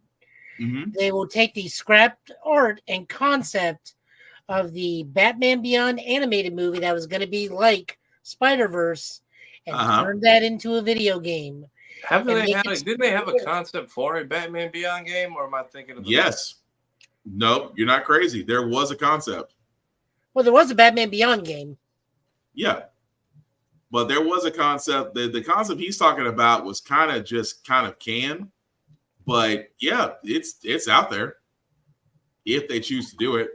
[SPEAKER 3] they will take the scrapped art and concept of the Batman Beyond animated movie that was going to be like Spider-Verse and turn that into a video game.
[SPEAKER 2] Didn't they have a concept for a Batman Beyond game, or am I thinking of
[SPEAKER 1] Yes. Nope, you're not crazy. There was a concept.
[SPEAKER 3] Well, there was a Batman Beyond game.
[SPEAKER 1] Yeah. But there was a concept. The concept he's talking about was kind of canned. But yeah, it's out there. if they choose to do it.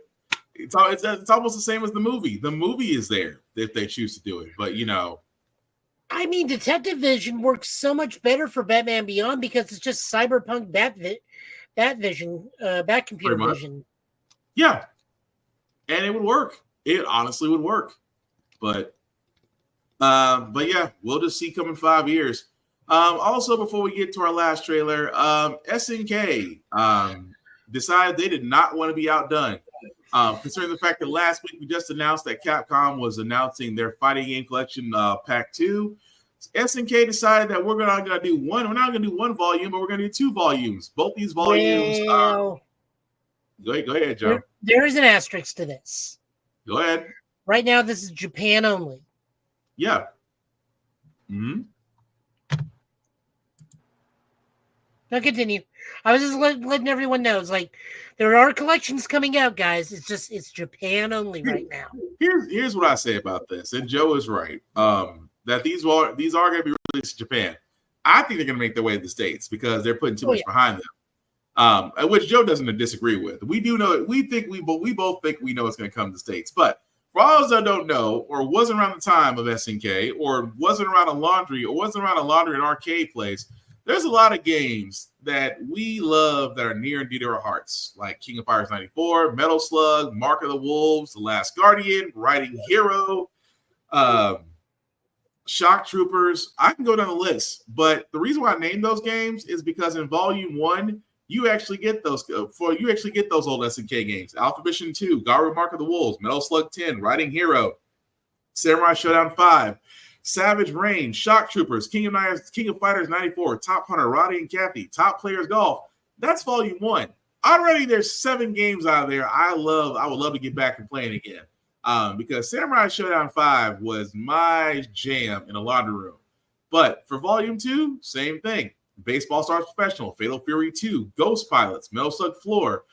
[SPEAKER 1] It's almost the same as the movie. The movie is there if they choose to do it. But,
[SPEAKER 3] I mean, Detective Vision works so much better for Batman Beyond because it's just cyberpunk Bat computer vision.
[SPEAKER 1] Yeah. And it would work. It honestly would work. But yeah, we'll just see come in 5 years. Also, before we get to our last trailer, SNK decided they did not want to be outdone. Considering the fact that last week we just announced that Capcom was announcing their fighting game collection Pack 2. SNK decided that we're not going to do one. We're not going to do one volume, but we're going to do 2 volumes. Both these volumes.
[SPEAKER 3] Well,
[SPEAKER 1] go ahead, Joe.
[SPEAKER 3] There is an asterisk to this.
[SPEAKER 1] Go ahead.
[SPEAKER 3] Right now, this is Japan only.
[SPEAKER 1] Yeah. Hmm.
[SPEAKER 3] Now continue. I was just letting everyone know. It's like there are collections coming out, guys. It's Japan only right now.
[SPEAKER 1] Here's what I say about this, and Joe is right. That these are going to be released in Japan. I think they're going to make their way to the States because they're putting too much behind them. Which Joe doesn't disagree with. We do know it. We both think we know it's going to come to the States. But for all those that don't know, or wasn't around the time of SNK, or wasn't around a laundry and arcade place, there's a lot of games that we love that are near and dear to our hearts, like King of Fighters 94, Metal Slug, Mark of the Wolves, The Last Guardian, Riding Hero, Shock Troopers. I can go down the list, but the reason why I named those games is because in Volume 1, you actually get those old SNK games. Alpha Mission 2, Garu Mark of the Wolves, Metal Slug 10, Riding Hero, Samurai Showdown 5, Savage Rain, Shock Troopers, King of Fighters 94, Top Hunter, Roddy and Kathy, Top Players Golf. That's Volume 1. Already there's 7 games out of there I would love to get back and playing again. Because Samurai Showdown 5 was my jam in a laundry room. But for Volume 2, same thing. Baseball Stars Professional, Fatal Fury 2, Ghost Pilots, Metal Slug 4.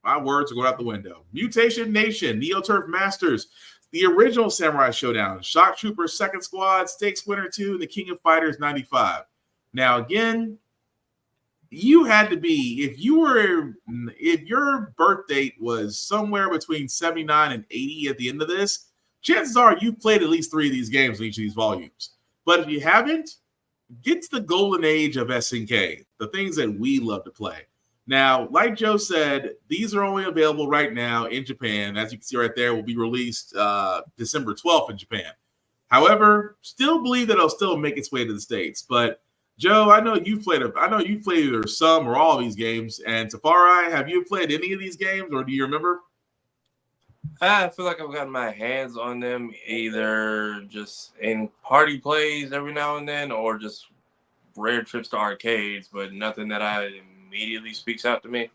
[SPEAKER 1] My words are going out the window. Mutation Nation, Neo Turf Masters, the original Samurai Showdown, Shock Troopers Second Squad, Stakes Winner 2, and the King of Fighters 95. Now, again, you had to be, if your birth date was somewhere between 79 and 80 at the end of this, chances are you've played at least 3 of these games in each of these volumes. But if you haven't, get to the golden age of SNK, the things that we love to play. Now, like Joe said, these are only available right now in Japan. As you can see right there, will be released December 12th in Japan. However, still believe that it'll still make its way to the States. But Joe, I know you've played either some or all of these games. And Tafari, have you played any of these games, or do you remember?
[SPEAKER 2] I feel like I've gotten my hands on them either just in party plays every now and then, or just rare trips to arcades, but nothing that immediately speaks out to me.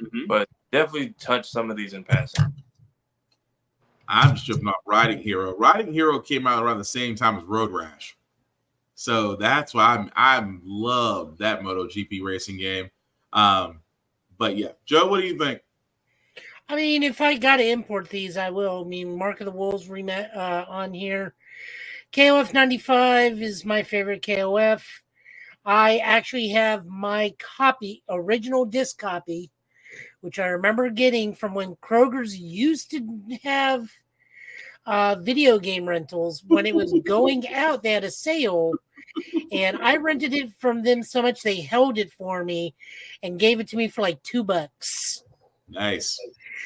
[SPEAKER 2] Mm-hmm. But definitely touch some of these in passing.
[SPEAKER 1] I'm just tripping off Riding Hero. Riding Hero came out around the same time as Road Rash. So that's why I love that MotoGP racing game. But yeah, Joe, what do you think?
[SPEAKER 3] I mean, if I got to import these, I will. I mean, Mark of the Wolves on here. KOF 95 is my favorite KOF. I actually have my original disc copy, which I remember getting from when Kroger's used to have video game rentals. When it was going out, they had a sale, and I rented it from them so much they held it for me and gave it to me for like $2.
[SPEAKER 1] Nice.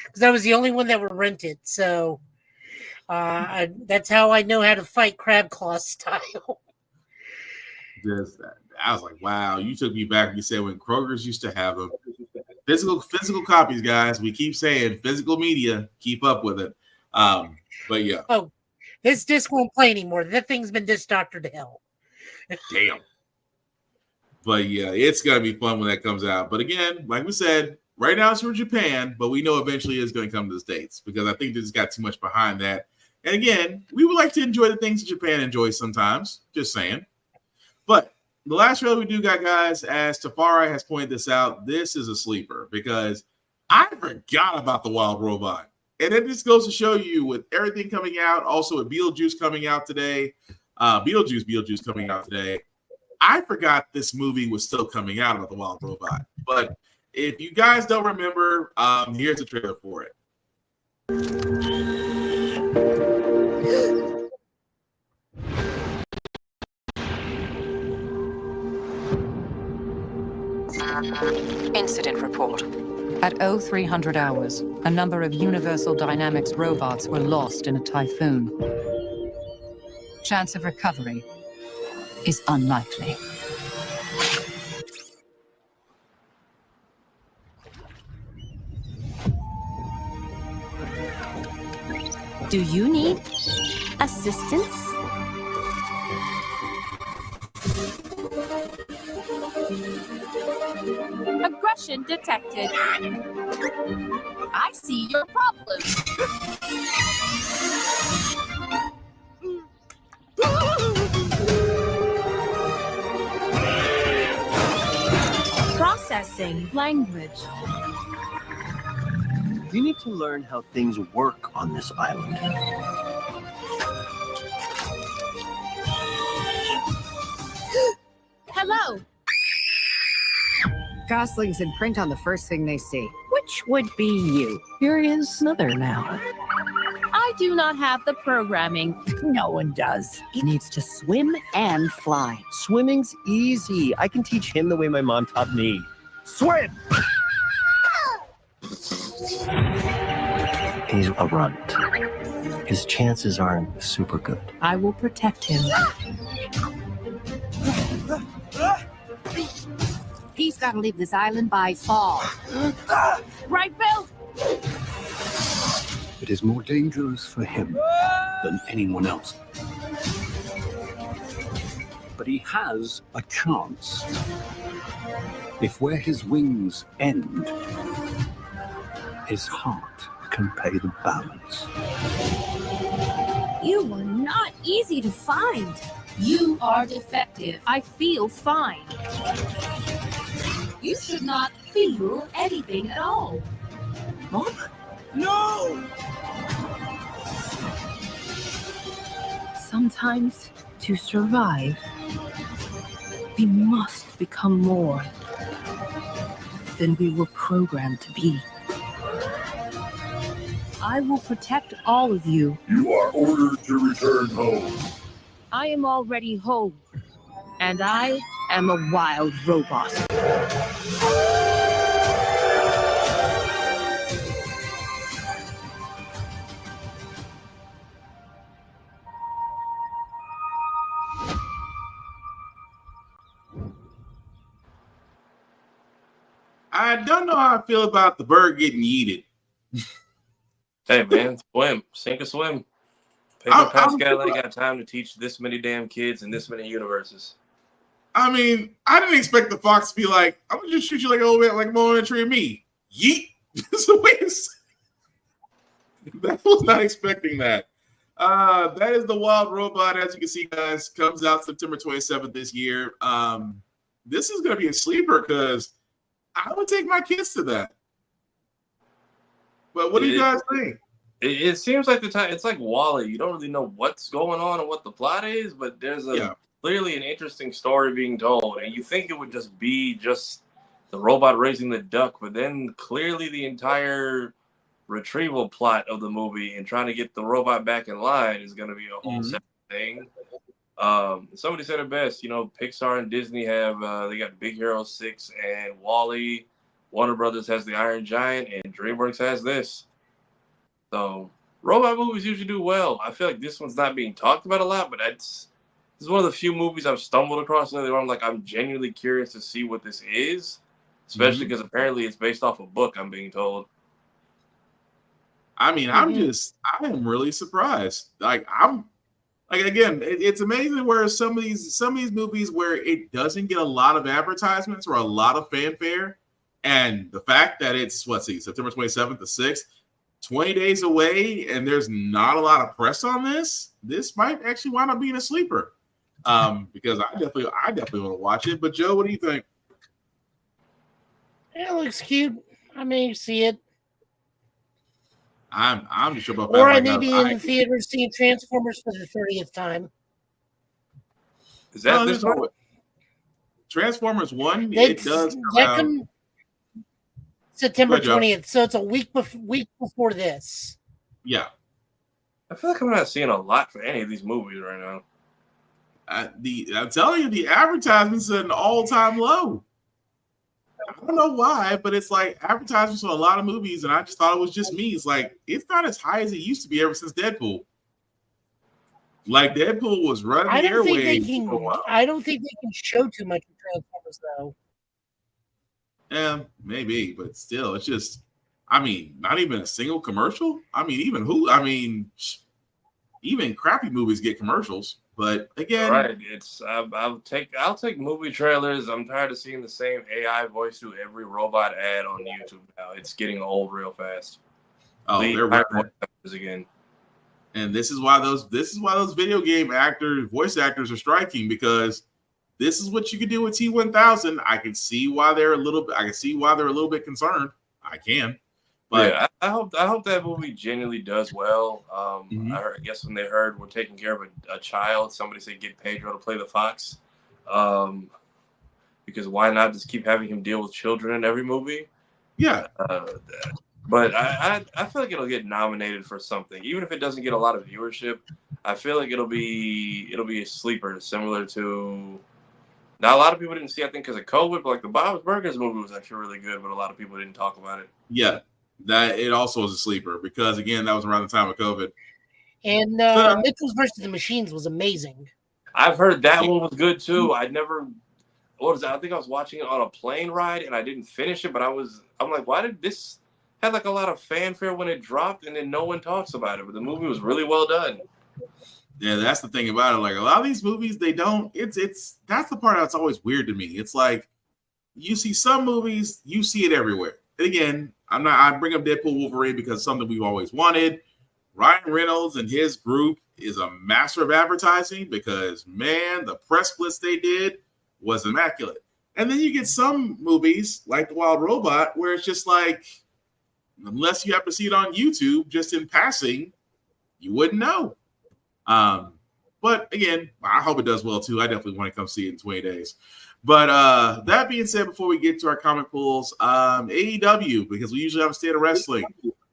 [SPEAKER 3] Because I was the only one that were rented. So that's how I know how to fight Crab Claw style.
[SPEAKER 1] I was like, wow, you took me back. You said when Kroger's used to have them. Physical copies, guys. We keep saying physical media. Keep up with it. But yeah.
[SPEAKER 3] Oh, this disc won't play anymore. That thing's been disc doctored to hell.
[SPEAKER 1] Damn. But yeah, it's going to be fun when that comes out. But again, like we said, right now it's from Japan, but we know eventually it's going to come to the States because I think this got too much behind that. And again, we would like to enjoy the things that Japan enjoys sometimes. Just saying. But the last trailer we do got, guys, as Tafari has pointed this out, this is a sleeper because I forgot about the Wild Robot. And it just goes to show you with everything coming out, also with Beetlejuice coming out today, Beetlejuice coming out today, I forgot this movie was still coming out about the Wild Robot. But If you guys don't remember, here's a trailer for it.
[SPEAKER 11] Incident report. At 0300 hours, a number of Universal Dynamics robots were lost in a typhoon. Chance of recovery is unlikely.
[SPEAKER 7] Do you need assistance?
[SPEAKER 12] Aggression detected. I see your problem. Processing language.
[SPEAKER 5] You need to learn how things work on this island.
[SPEAKER 12] Hello.
[SPEAKER 11] Goslings imprint on the first thing they see.
[SPEAKER 7] Which would be you. Here is another now.
[SPEAKER 12] I do not have the programming.
[SPEAKER 7] No one does. He needs to swim and fly.
[SPEAKER 5] Swimming's easy. I can teach him the way my mom taught me. Swim! He's a runt. His chances aren't super good.
[SPEAKER 7] I will protect him.
[SPEAKER 11] He's got to leave this island by fall.
[SPEAKER 12] Right, Bill?
[SPEAKER 6] It is more dangerous for him than anyone else. But he has a chance. If where his wings end, his heart can pay the balance.
[SPEAKER 12] You were not easy to find. You are defective. I feel fine. You should not feel anything at all.
[SPEAKER 6] Mom? No!
[SPEAKER 7] Sometimes, to survive, we must become more than we were programmed to be. I will protect all of you.
[SPEAKER 6] You are ordered to return home.
[SPEAKER 7] I am already home, and I am a wild robot.
[SPEAKER 1] I don't know how I feel about the bird getting yeeted.
[SPEAKER 2] Hey man, swim, sink or swim. Pedro Pascal ain't got time to teach this many damn kids in this many universes.
[SPEAKER 1] I mean, I didn't expect the fox to be like, I'm gonna just shoot you like a little bit, like a moment tree of me. Yeet. That's the way it's. I was not expecting that. That is the Wild Robot, as you can see, guys. Comes out September 27th this year. This is gonna be a sleeper because I would take my kids to that. But what do you guys think?
[SPEAKER 2] It seems like the time it's like Wall-E. You don't really know what's going on and what the plot is, but there's clearly an interesting story being told, and you think it would just be just the robot raising the duck, but then clearly the entire retrieval plot of the movie and trying to get the robot back in line is going to be a whole separate thing. Somebody said it best. You know, Pixar and Disney have they got Big Hero 6 and Wall-E. Warner Brothers has the Iron Giant, and DreamWorks has this. So robot movies usually do well. I feel like this one's not being talked about a lot, but this is one of the few movies I've stumbled across lately where I'm genuinely curious to see what this is, especially because apparently it's based off a book, I'm being told.
[SPEAKER 1] I mean, I am really surprised. Again, it's amazing where some of these movies where it doesn't get a lot of advertisements or a lot of fanfare, and the fact that it's September 27th to 6th, 20 days away, and there's not a lot of press on this might actually wind up being a sleeper. Because I definitely want to watch it. But Joe, what do you think?
[SPEAKER 3] It looks cute. I may see it.
[SPEAKER 1] I'm just sure about
[SPEAKER 3] or I may be in the theater seeing Transformers for the 30th time.
[SPEAKER 2] Is that this one?
[SPEAKER 1] Transformers 1? It does come out.
[SPEAKER 3] September 20th. So it's a week before this.
[SPEAKER 1] Yeah.
[SPEAKER 2] I feel like I'm not seeing a lot for any of these movies right now.
[SPEAKER 1] I'm telling you, the advertisements are an all-time low. I don't know why, but it's like advertisements for a lot of movies, and I just thought it was just me. It's like it's not as high as it used to be ever since Deadpool. Like Deadpool was running the airwaves.
[SPEAKER 3] I don't think they can show too much of Transformers though.
[SPEAKER 1] Yeah, maybe, but still, it's just. I mean, not even a single commercial. I mean, even crappy movies get commercials. But again,
[SPEAKER 2] right? It's I'll take movie trailers. I'm tired of seeing the same AI voice do every robot ad on YouTube now. It's getting old real fast.
[SPEAKER 1] Oh, they're
[SPEAKER 2] voice again.
[SPEAKER 1] And this is why those video game voice actors are striking, because this is what you can do with T1000. I can see why they're a little bit concerned. I can. But
[SPEAKER 2] yeah, I hope that movie genuinely does well. I guess when they heard we're taking care of a child, somebody said get Pedro to play the fox. Because why not just keep having him deal with children in every movie?
[SPEAKER 1] Yeah.
[SPEAKER 2] But I feel like it'll get nominated for something, even if it doesn't get a lot of viewership. I feel like it'll be a sleeper, similar to. Now a lot of people didn't see, I think, because of COVID, but like the Bob's Burgers movie was actually really good, but a lot of people didn't talk about it.
[SPEAKER 1] Yeah. That it also was a sleeper because again that was around the time of COVID.
[SPEAKER 3] And Mitchell's versus the Machines was amazing.
[SPEAKER 2] I've heard that one was good too. I think I was watching it on a plane ride and I didn't finish it, but I'm like, why did this have like a lot of fanfare when it dropped and then no one talks about it? But the movie was really well done.
[SPEAKER 1] Yeah, that's the thing about it. Like a lot of these movies, they don't. It's that's the part that's always weird to me. It's like you see some movies, you see it everywhere. And again, I bring up Deadpool Wolverine because it's something we've always wanted. Ryan Reynolds and his group is a master of advertising because, man, the press blitz they did was immaculate. And then you get some movies like The Wild Robot where it's just like, unless you have to see it on YouTube just in passing, you wouldn't know. But again, I hope it does well too. I definitely want to come see it in 20 days. But that being said, before we get to our comic pools, AEW, because we usually have a state of wrestling.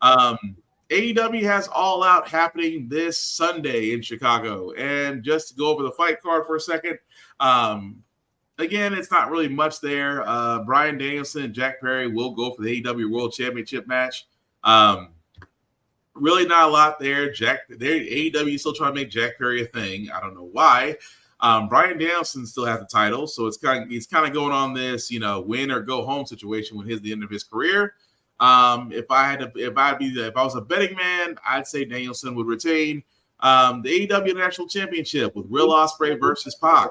[SPEAKER 1] AEW has All Out happening this Sunday in Chicago. And just to go over the fight card for a second, again, it's not really much there. Bryan Danielson and Jack Perry will go for the AEW World Championship match. Really not a lot there. AEW is still trying to make Jack Perry a thing. I don't know why. Bryan Danielson still has the title, so he's kind of going on this, win or go home situation when the end of his career. If I was a betting man, I'd say Danielson would retain the AEW National Championship with Will Ospreay versus Pac.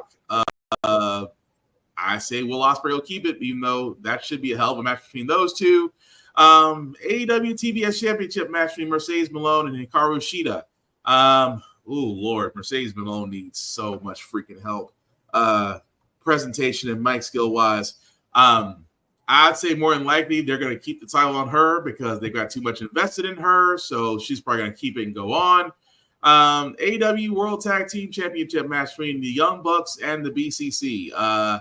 [SPEAKER 1] I say Will Ospreay will keep it, even though that should be a hell of a match between those two. AEW TBS Championship match between Mercedes Malone and Hikaru Shida. Oh, Lord, Mercedes Malone needs so much freaking help. Presentation and mic skill-wise. I'd say more than likely they're going to keep the title on her because they've got too much invested in her, so she's probably going to keep it and go on. AEW World Tag Team Championship match between the Young Bucks and the BCC.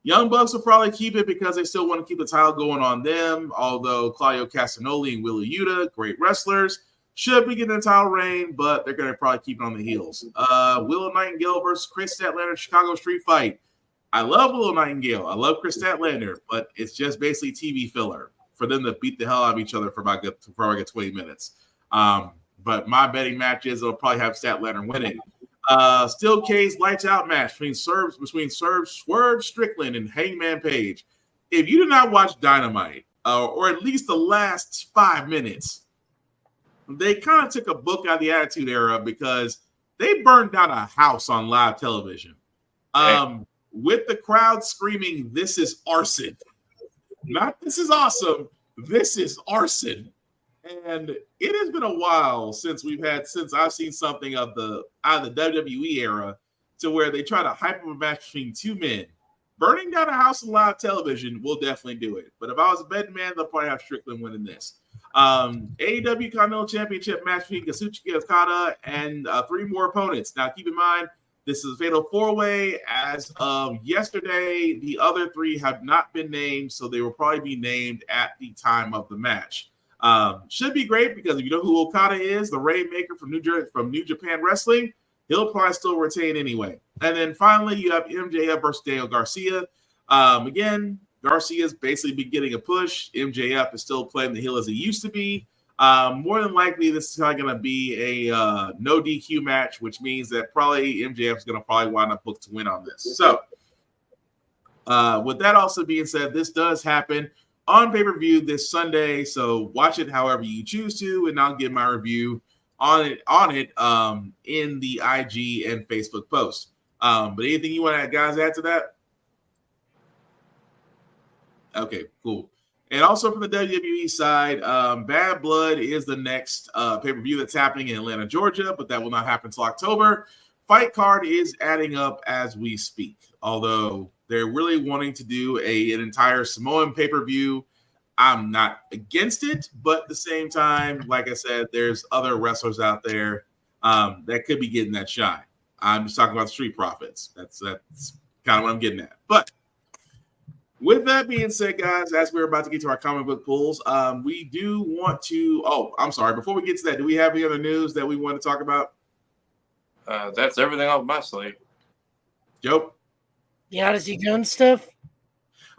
[SPEAKER 1] Young Bucks will probably keep it because they still want to keep the title going on them, although Claudio Castagnoli and Wheeler Yuta, great wrestlers, should be getting the title reign, but they're going to probably keep it on the heels. Willow Nightingale versus Chris Statlander Chicago Street Fight. I love Willow Nightingale. I love Chris Statlander, but it's just basically TV filler for them to beat the hell out of each other for about 20 minutes. But my betting match is they'll probably have Statlander winning. Steel Cage Lights Out match between Swerve Strickland and Hangman Page. If you did not watch Dynamite, or at least the last 5 minutes, they kind of took a book out of the Attitude Era because they burned down a house on live television. With the crowd screaming, "This is arson." Not "this is awesome," "this is arson." And it has been a while since I've seen something out of the WWE era to where they try to hype up a match between two men. Burning down a house on live television will definitely do it. But if I was a betting man, they'll probably have Strickland winning this. AEW Continental Championship match between Kazuchika Okada and 3 more opponents. Now, keep in mind, This is a fatal four-way. As of yesterday, the other three have not been named, so they will probably be named at the time of the match. Should be great because if you know who Okada is, the Rainmaker from New Japan Wrestling, he'll probably still retain anyway. And then finally, you have MJF versus Daniel Garcia. Again, Garcia's basically been getting a push. MJF is still playing the heel as he used to be. More than likely, this is probably going to be a no DQ match, which means that probably MJF is going to probably wind up booked to win on this. So, with that also being said, this does happen on pay-per-view this Sunday. So watch it however you choose to, and I'll give my review on it in the IG and Facebook post. But anything you want to guys add to that? Okay, cool. And also from the WWE side, Bad Blood is the next pay-per-view that's happening in Atlanta, Georgia, but that will not happen until October. Fight card is adding up as we speak, although they're really wanting to do an entire Samoan pay-per-view. I'm not against it, but at the same time, like I said, there's other wrestlers out there that could be getting that shine. I'm just talking about the Street Profits. That's kind of what I'm getting at. But with that being said, guys, as we're about to get to our comic book pulls, we do want to. Oh, I'm sorry. Before we get to that, do we have any other news that we want to talk about?
[SPEAKER 2] That's everything off my slate.
[SPEAKER 1] Joe?
[SPEAKER 3] The Odyssey Jones stuff?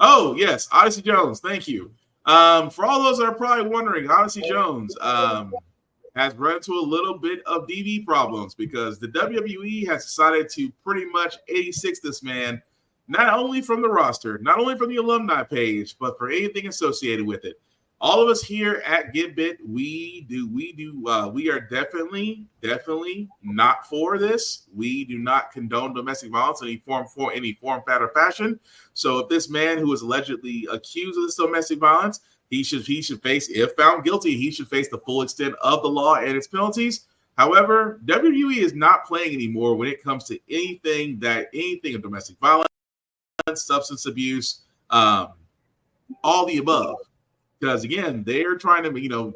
[SPEAKER 1] Oh, yes. Odyssey Jones. Thank you. For all those that are probably wondering, Odyssey Jones has run into a little bit of DV problems because the WWE has decided to pretty much 86 this man, not only from the roster, not only from the alumni page, but for anything associated with it. All of us here at GetBit, we are definitely not for this. We do not condone domestic violence in any form, fat, or fashion. So if this man who is allegedly accused of this domestic violence, he should face, if found guilty, he should face the full extent of the law and its penalties. However, WWE is not playing anymore when it comes to anything of domestic violence, substance abuse, all the above. Because again, they're trying to,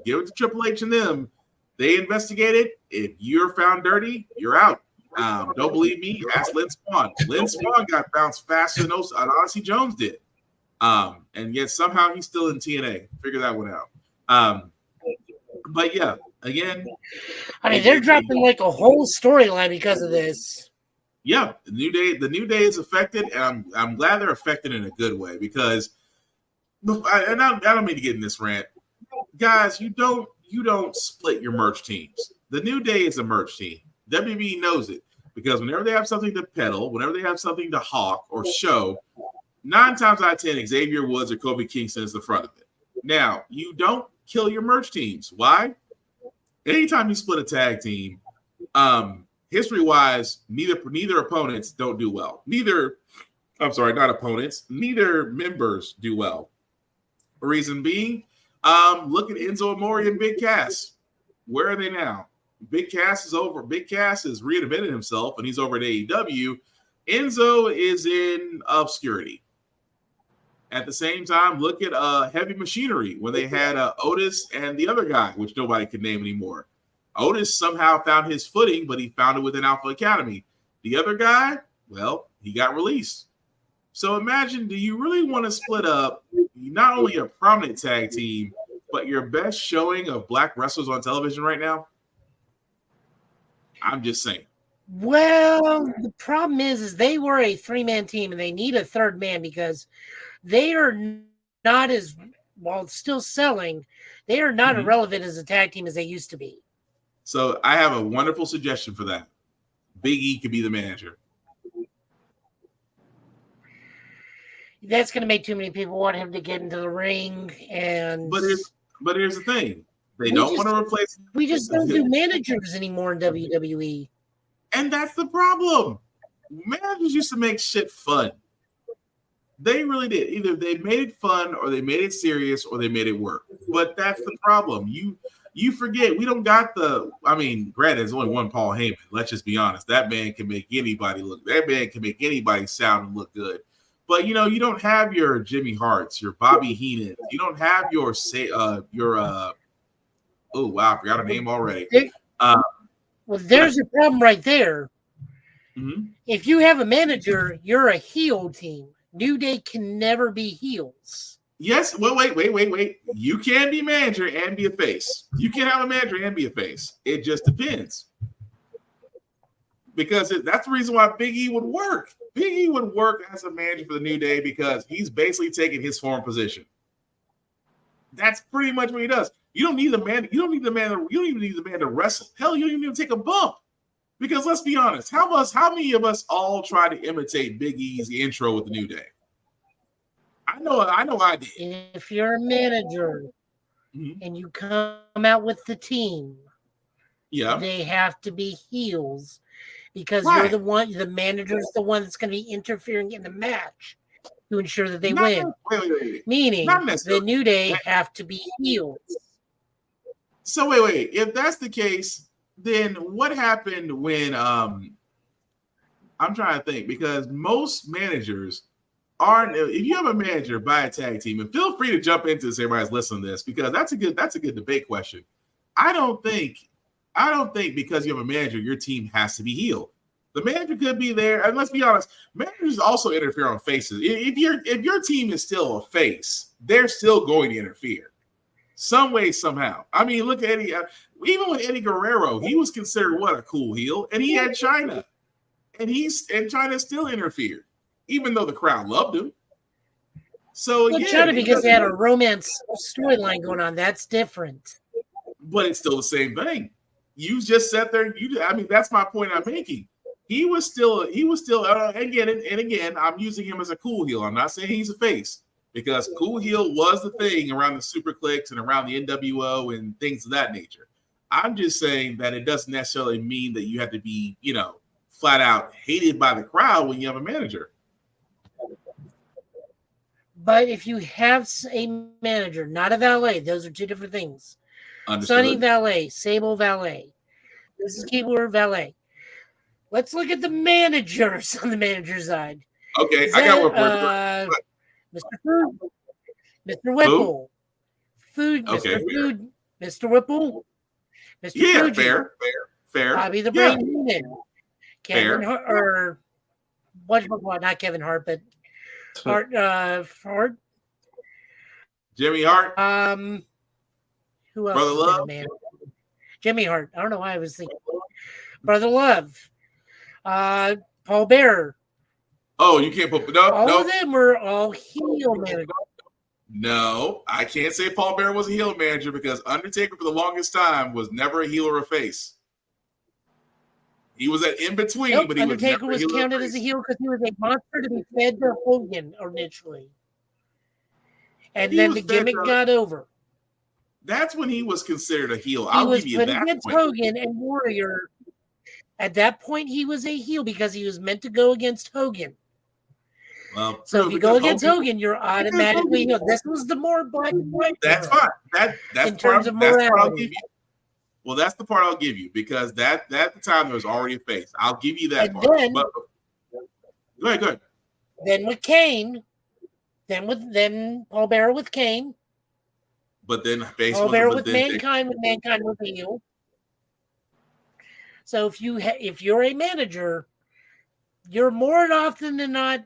[SPEAKER 1] give it to Triple H and them. They investigate it. If you're found dirty, you're out. Don't believe me? Ask Lynn Swann. Lynn Swann got bounced faster than Odyssey Jones did. And yet somehow he's still in TNA. Figure that one out. But yeah, again,
[SPEAKER 3] I mean, they're dropping like a whole storyline because of this.
[SPEAKER 1] Yeah, the New Day is affected, and I'm glad they're affected in a good way because. And I don't mean to get in this rant, guys. You don't split your merch teams. The New Day is a merch team. WWE knows it because whenever they have something to peddle, whenever they have something to hawk or show, 9 times out of 10, Xavier Woods or Kofi Kingston is the front of it. Now, you don't kill your merch teams. Why? Anytime you split a tag team, history-wise, neither opponents don't do well. Neither members do well. Reason being, look at Enzo Amore and Big Cass. Where are they now? Big Cass is over. Big Cass has reinvented himself, and he's over at AEW. Enzo is in obscurity. At the same time, look at Heavy Machinery when they had Otis and the other guy, which nobody could name anymore. Otis somehow found his footing, but he found it within Alpha Academy. The other guy, well, he got released. So imagine, do you really want to split up not only a prominent tag team, but your best showing of black wrestlers on television right now? I'm just saying.
[SPEAKER 3] Well, the problem is they were a 3-man team and they need a third man because they are not as, while still selling, they are not as relevant as a tag team as they used to be.
[SPEAKER 1] So I have a wonderful suggestion for that. Big E could be the manager.
[SPEAKER 3] That's going to make too many people want him to get into the ring.
[SPEAKER 1] But here's the thing. They don't want to replace.
[SPEAKER 3] We just don't do managers anymore in WWE.
[SPEAKER 1] And that's the problem. Managers used to make shit fun. They really did. Either they made it fun or they made it serious or they made it work. But that's the problem. You forget, we don't got granted, there's only one Paul Heyman. Let's just be honest. That man can make anybody sound and look good. But you don't have your Jimmy Harts, your Bobby Heenan. You don't have your I forgot her name already.
[SPEAKER 3] Well, there's a problem right there. If you have a manager, you're a heel team. New Day can never be heels.
[SPEAKER 1] Yes. Well, wait. You can be manager and be a face. You can have a manager and be a face. It just depends. Because that's the reason why Big E would work. Big E would work as a manager for the New Day because he's basically taking his former position. That's pretty much what he does. You don't need the man. You don't even need the man to wrestle. Hell, you don't even need to take a bump. Because let's be honest, how many of us all try to imitate Big E's intro with the New Day? I know I did.
[SPEAKER 3] If you're a manager and you come out with the team, they have to be heels because you're the one. The manager's the one that's going to be interfering in the match to ensure that they win.
[SPEAKER 1] Wait.
[SPEAKER 3] Meaning the New Day have to be heels.
[SPEAKER 1] So wait. If that's the case, then what happened when I'm trying to think because most managers aren't. If you have a manager by a tag team, and feel free to jump into this, everybody's listening to this because that's a good debate question. I don't think because you have a manager, your team has to be heel. The manager could be there, and let's be honest, managers also interfere on faces. If your team is still a face, they're still going to interfere some way, somehow. I mean, look at Eddie. Even with Eddie Guerrero, he was considered a cool heel, and he had China, and China still interfered, even though the crowd loved him. So
[SPEAKER 3] China because they had a romance storyline going on. That's different.
[SPEAKER 1] But it's still the same thing. You just sat there. That's my point I'm making. He was still again, I'm using him as a cool heel. I'm not saying he's a face because cool heel was the thing around the super clicks and around the NWO and things of that nature. I'm just saying that it doesn't necessarily mean that you have to be, flat out hated by the crowd when you have a manager.
[SPEAKER 3] But if you have a manager, not a valet, those are two different things.
[SPEAKER 1] Understood.
[SPEAKER 3] Sunny valet, Sable valet. This is keyword valet. Let's look at the managers on the manager side.
[SPEAKER 1] Okay, I got one for
[SPEAKER 3] you. Mr. Food, Mr. Whipple, Food,
[SPEAKER 1] okay,
[SPEAKER 3] Mr. Food, Mr. Whipple, Mr.
[SPEAKER 1] Yeah,
[SPEAKER 3] Fuji,
[SPEAKER 1] fair.
[SPEAKER 3] Bobby the Brain Heenan, Kevin Hart, or not Kevin Hart, but Hart.
[SPEAKER 1] Jimmy Hart.
[SPEAKER 3] Who else?
[SPEAKER 1] Brother Love.
[SPEAKER 3] Jimmy Hart. I don't know why I was thinking Brother Love. Paul Bearer.
[SPEAKER 1] Oh, you can't put
[SPEAKER 3] all of them were all heel managers.
[SPEAKER 1] No, I can't say Paul Bearer was a heel manager because Undertaker for the longest time was never a heel or a face. He was at in between, but
[SPEAKER 3] Undertaker was counted as a heel because he was a monster to be fed to Hogan initially, and then the gimmick got over.
[SPEAKER 1] That's when he was considered a heel.
[SPEAKER 3] He was put against Hogan and Warrior. At that point, he was a heel because he was meant to go against Hogan.
[SPEAKER 1] Well,
[SPEAKER 3] so if you go against Hogan, you're automatically heel. This was the more black and white.
[SPEAKER 1] That's fine. That's
[SPEAKER 3] in terms of morality.
[SPEAKER 1] Well, that's the part I'll give you because at the time there was already a face. I'll give you that part. Go ahead.
[SPEAKER 3] Then with Kane, then Paul Bearer with Kane.
[SPEAKER 1] But then face
[SPEAKER 3] Paul Bearer with Mankind was a heel. So if you're a manager, you're more often than not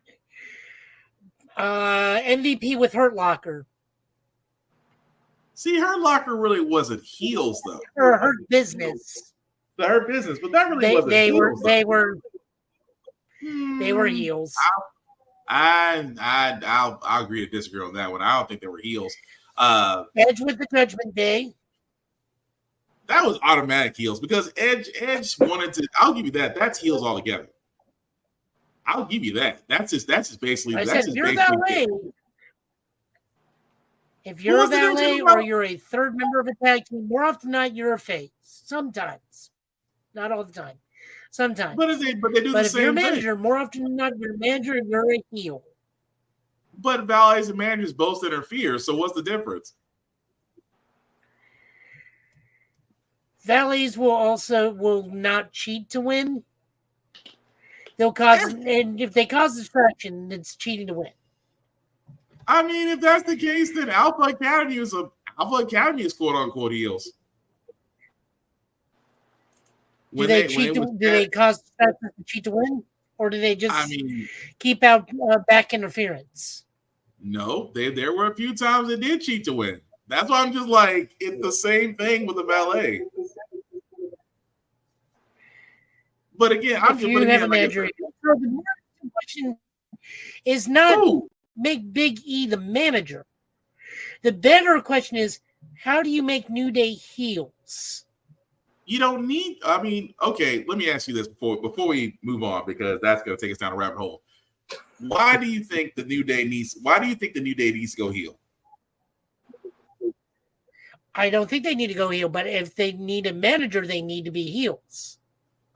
[SPEAKER 3] MVP with Hurt Locker.
[SPEAKER 1] See, Hurt Locker really wasn't heels though.
[SPEAKER 3] Or Hurt Business.
[SPEAKER 1] The Hurt Business, but that really wasn't heels.
[SPEAKER 3] They were heels.
[SPEAKER 1] I'll agree to disagree on that one. I don't think they were heels.
[SPEAKER 3] Edge with the Judgment Day.
[SPEAKER 1] That was automatic heels because Edge wanted to. I'll give you that. That's heels altogether. I'll give you that. That's just basically.
[SPEAKER 3] If you're a valet, or you're a third member of a tag team, more often than not, you're a face. Sometimes, not all the time. Sometimes,
[SPEAKER 1] but they do the same thing.
[SPEAKER 3] But if you're a manager, more often than not, you're a manager and you're a heel.
[SPEAKER 1] But valets and managers both interfere. So what's the difference?
[SPEAKER 3] Valets will not cheat to win. They'll cause, and if they cause distraction, it's cheating to win.
[SPEAKER 1] I mean, if that's the case, then Alpha Academy is quote unquote heels.
[SPEAKER 3] Do they cause to cheat to win, or do they just keep out back interference?
[SPEAKER 1] No, there were a few times they did cheat to win. That's why I'm just like, it's the same thing with the valet. But again,
[SPEAKER 3] the question is not make Big E the manager. The better question is, how do you make New Day heels?
[SPEAKER 1] You don't need. Okay. Let me ask you this before we move on, because that's going to take us down a rabbit hole. Why do you think the New Day needs to go heel?
[SPEAKER 3] I don't think they need to go heel, but if they need a manager, they need to be heels.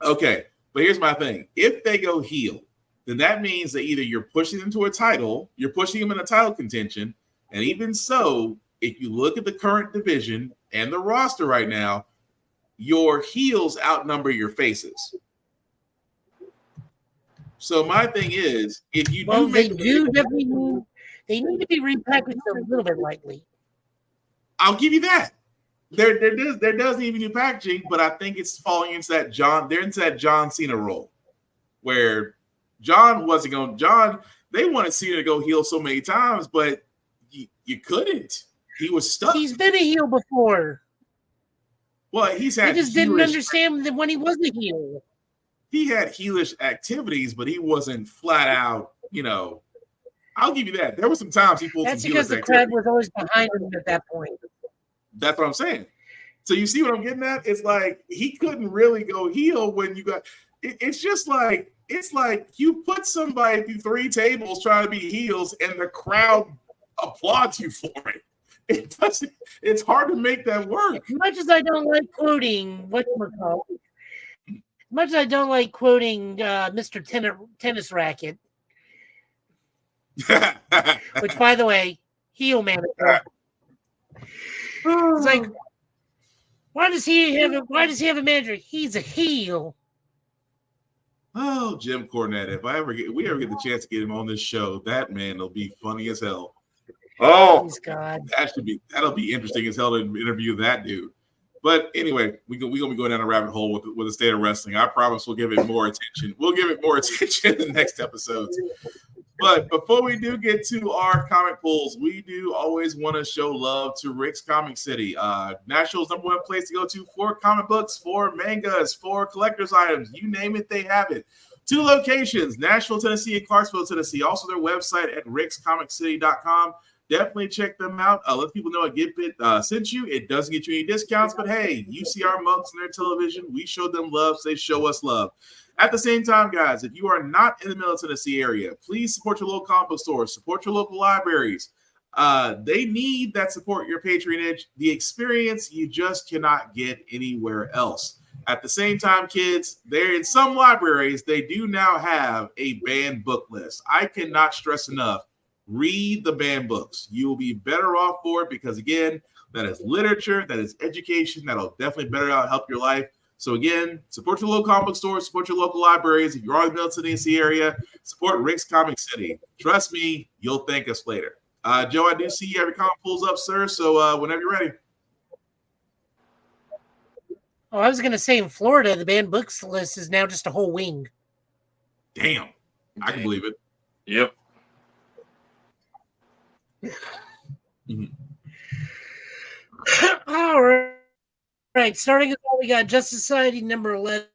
[SPEAKER 1] Okay, but here's my thing. If they go heel, then that means that either you're pushing them to a title, you're pushing them in a title contention, and even so, if you look at the current division and the roster right now, your heels outnumber your faces. So my thing is, if you
[SPEAKER 3] they need to be repackaged a little bit lightly.
[SPEAKER 1] I'll give you that. There does need to be new packaging, but I think it's falling into that John Cena role, where John wasn't going. They wanted Cena to go heel so many times, but you couldn't. He was stuck.
[SPEAKER 3] He's been a heel before.
[SPEAKER 1] Well, he just
[SPEAKER 3] didn't understand that when he was a heel.
[SPEAKER 1] He had heelish activities, but he wasn't flat out, I'll give you that. There were some times he pulled some heelish activities.
[SPEAKER 3] That's because the crowd was always behind him at that point.
[SPEAKER 1] That's what I'm saying. So you see what I'm getting at? It's like he couldn't really go heel when you got it's like you put somebody through 3 tables trying to be heels and the crowd applauds you for it. It's hard to make that work.
[SPEAKER 3] As much as I don't like quoting Mr. Tennis Racket, which, by the way, heel manager. It's like, why does he have a manager? He's a heel.
[SPEAKER 1] Oh, Jim Cornette! If we ever get the chance to get him on this show, that man will be funny as hell. Oh,
[SPEAKER 3] God,
[SPEAKER 1] that'll be interesting as hell to interview that dude. But anyway, we're gonna be going down a rabbit hole with the state of wrestling. I promise we'll give it more attention. We'll give it more attention in the next episodes. But before we do get to our comic pulls, we do always want to show love to Rick's Comic City, Nashville's #1 place to go to for comic books, for mangas, for collector's items. You name it, they have it. 2 locations, Nashville, Tennessee, and Clarksville, Tennessee. Also their website at rickscomiccity.com. Definitely check them out. Let people know at GetBit sent you. It doesn't get you any discounts, but hey, you see our mugs on their television. We show them love, so they show us love. At the same time, guys, if you are not in the Middle Tennessee area, please support your local comic book stores, support your local libraries. They need that support, your patronage, the experience you just cannot get anywhere else. At the same time, kids, there in some libraries, they do now have a banned book list. I cannot stress enough, read the banned books. You will be better off for it because, again, that is literature, that is education, that'll definitely better help your life. So again, support your local comic book stores, support your local libraries. If you are in the Middle Tennessee area, support Rick's Comic City. Trust me, you'll thank us later. Joe, I do see you have your comic pulls up, sir. So whenever you're ready.
[SPEAKER 3] Oh, I was going to say in Florida, the banned books list is now just a whole wing.
[SPEAKER 1] Damn. I can believe it.
[SPEAKER 2] Yep.
[SPEAKER 1] Mm-hmm.
[SPEAKER 3] All right. Starting with all, we got Justice Society number 11.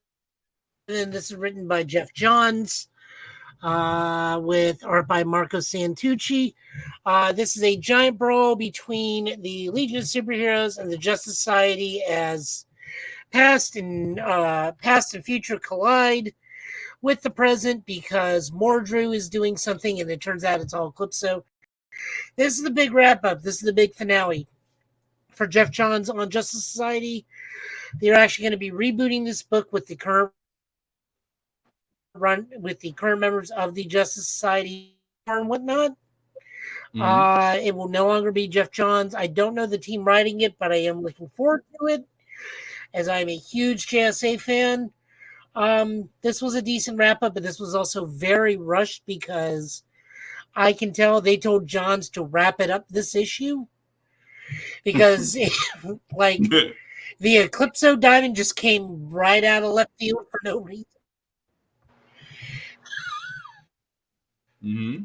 [SPEAKER 3] This is written by Jeff Johns, with art by Marco Santucci. This is a giant brawl between the Legion of Superheroes and the Justice Society as past and future collide with the present because Mordru is doing something, and it turns out it's all Calypso. This is the big wrap-up. This is the big finale for Jeff Johns on Justice Society. They're actually going to be rebooting this book with the current members of the Justice Society and whatnot. Mm-hmm. It will no longer be Jeff Johns. I don't know the team writing it, but I am looking forward to it, as I'm a huge JSA fan. This was a decent wrap-up, but this was also very rushed because I can tell they told Johns to wrap it up this issue because The Eclipso diamond just came right out of left field for no reason.
[SPEAKER 1] Mm-hmm.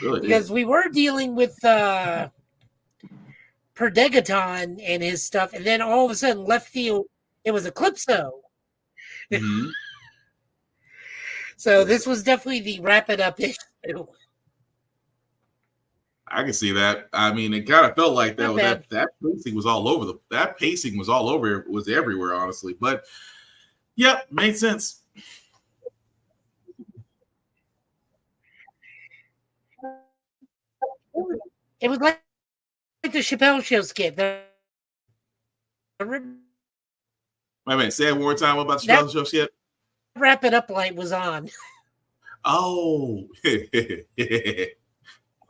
[SPEAKER 1] Really
[SPEAKER 3] Because
[SPEAKER 1] did.
[SPEAKER 3] we were dealing with Perdegaton and his stuff, and then all of a sudden, left field, it was Eclipso.
[SPEAKER 1] Mm-hmm.
[SPEAKER 3] So this was definitely the wrap it up issue.
[SPEAKER 1] I can see that. I mean, it kind of felt like
[SPEAKER 3] Not
[SPEAKER 1] that.
[SPEAKER 3] bad.
[SPEAKER 1] That pacing was all over that pacing was all over. It was everywhere, honestly. But yep, made sense.
[SPEAKER 3] It was like the Chappelle Show skit.
[SPEAKER 1] Wait a minute, say it one more time. What about the
[SPEAKER 3] That-
[SPEAKER 1] show skit?
[SPEAKER 3] Wrap it up light was on.
[SPEAKER 1] Oh,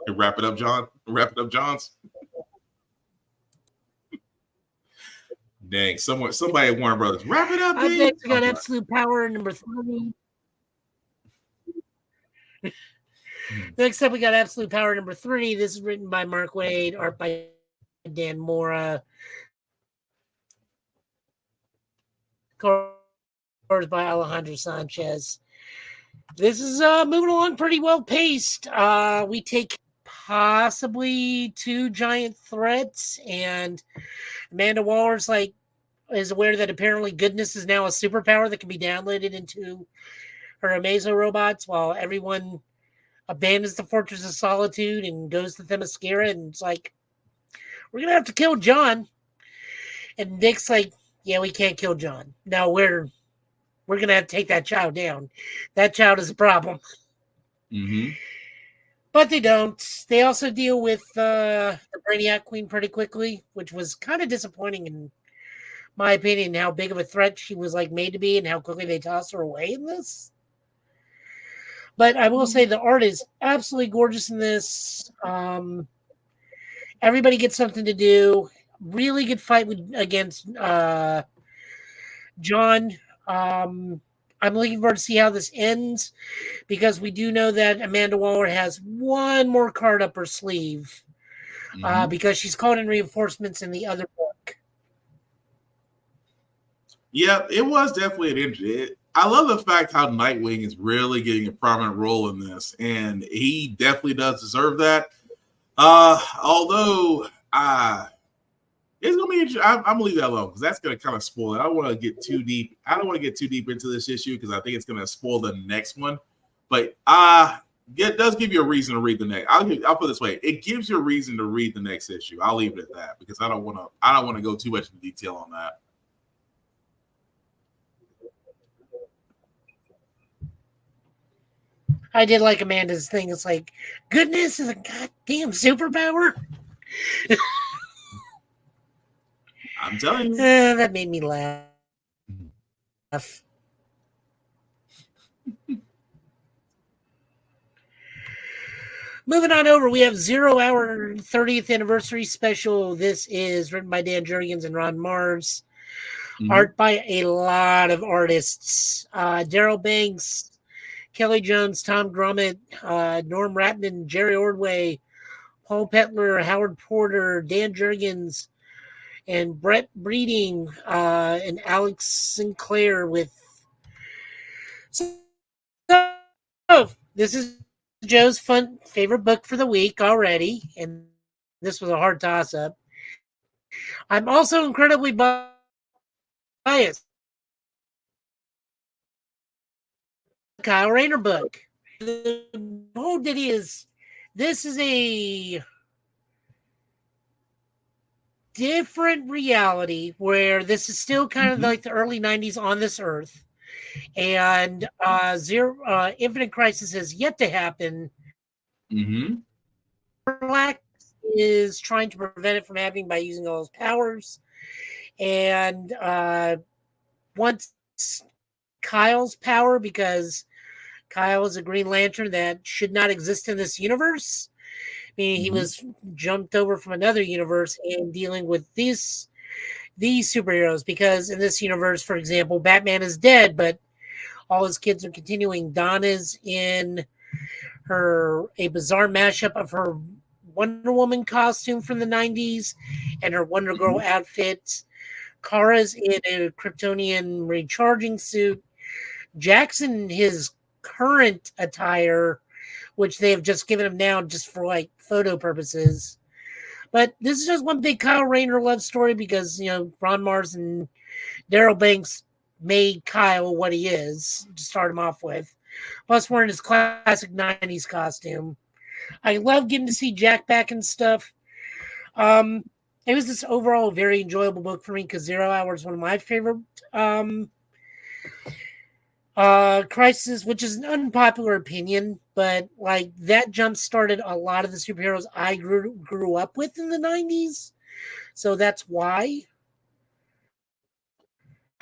[SPEAKER 1] wrap it up, John. Wrap it up, Johns. Dang, somebody at Warner Brothers. Wrap it up,
[SPEAKER 3] I
[SPEAKER 1] dude.
[SPEAKER 3] bet you got Absolute Power number 3. Next up, we got Absolute Power number 3. This is written by Mark Waid, art by Dan Mora, colors by Alejandro Sanchez. This is moving along pretty well paced. We take possibly 2 giant threats, and Amanda Waller's is aware that apparently goodness is now a superpower that can be downloaded into her Amazo robots, while everyone abandons the Fortress of Solitude and goes to Themyscira, and it's like, we're gonna have to kill John. And Nick's like, yeah, we can't kill John. No, we're gonna have to take that child down. That child is a problem.
[SPEAKER 1] Mm-hmm.
[SPEAKER 3] But they don't. They also deal with the Brainiac Queen pretty quickly, which was kind of disappointing in my opinion, how big of a threat she was made to be and how quickly they toss her away in this. But I will say the art is absolutely gorgeous in this. Everybody gets something to do. Really good fight against John. I'm looking forward to see how this ends, because we do know that Amanda Waller has one more card up her sleeve, because she's called in reinforcements in the other book.
[SPEAKER 1] Yeah, it was definitely an injury. I love the fact how Nightwing is really getting a prominent role in this, and he definitely does deserve that. Although it's gonna be interesting. I'm gonna leave that alone because that's gonna kind of spoil it. I don't want to get too deep. I don't want to get too deep into this issue because I think it's gonna spoil the next one. But it does give you a reason to read the next. I'll put it this way: it gives you a reason to read the next issue. I'll leave it at that because I don't want to go too much in detail on that.
[SPEAKER 3] I did like Amanda's thing. It's like, goodness is a goddamn superpower.
[SPEAKER 1] I'm telling you.
[SPEAKER 3] That made me laugh. Moving on over, we have 0 Hour 30th Anniversary Special. This is written by Dan Jurgens and Ron Mars. Art by a lot of artists. Daryl Banks, Kelly Jones, Tom Grummett, Norm Ratman, Jerry Ordway, Paul Petler, Howard Porter, Dan Jurgens, and Brett Breeding, and Alex Sinclair with... So, this is Joe's favorite book for the week already, and this was a hard toss-up. I'm also incredibly biased. Kyle Rayner book. The whole ditty is, this is a different reality where this is still kind of like the early 90s on this earth, and Infinite Crisis has yet to happen. Black is trying to prevent it from happening by using all his powers, and once Kyle's power, because Kyle is a Green Lantern that should not exist in this universe. Meaning he was jumped over from another universe and dealing with these superheroes, because in this universe, for example, Batman is dead, but all his kids are continuing. Donna's in a bizarre mashup of her Wonder Woman costume from the 90s and her Wonder Girl outfit. Kara's in a Kryptonian recharging suit. Jackson in his current attire, which they have just given him now just for like photo purposes. But this is just one big Kyle Rayner love story because, Ron Mars and Daryl Banks made Kyle what he is to start him off with. Plus wearing his classic 90s costume. I love getting to see Jack back and stuff. It was this overall very enjoyable book for me because 0 Hour is one of my favorite Crisis, which is an unpopular opinion, but like that jump started a lot of the superheroes I grew up with in the 90s. So that's why.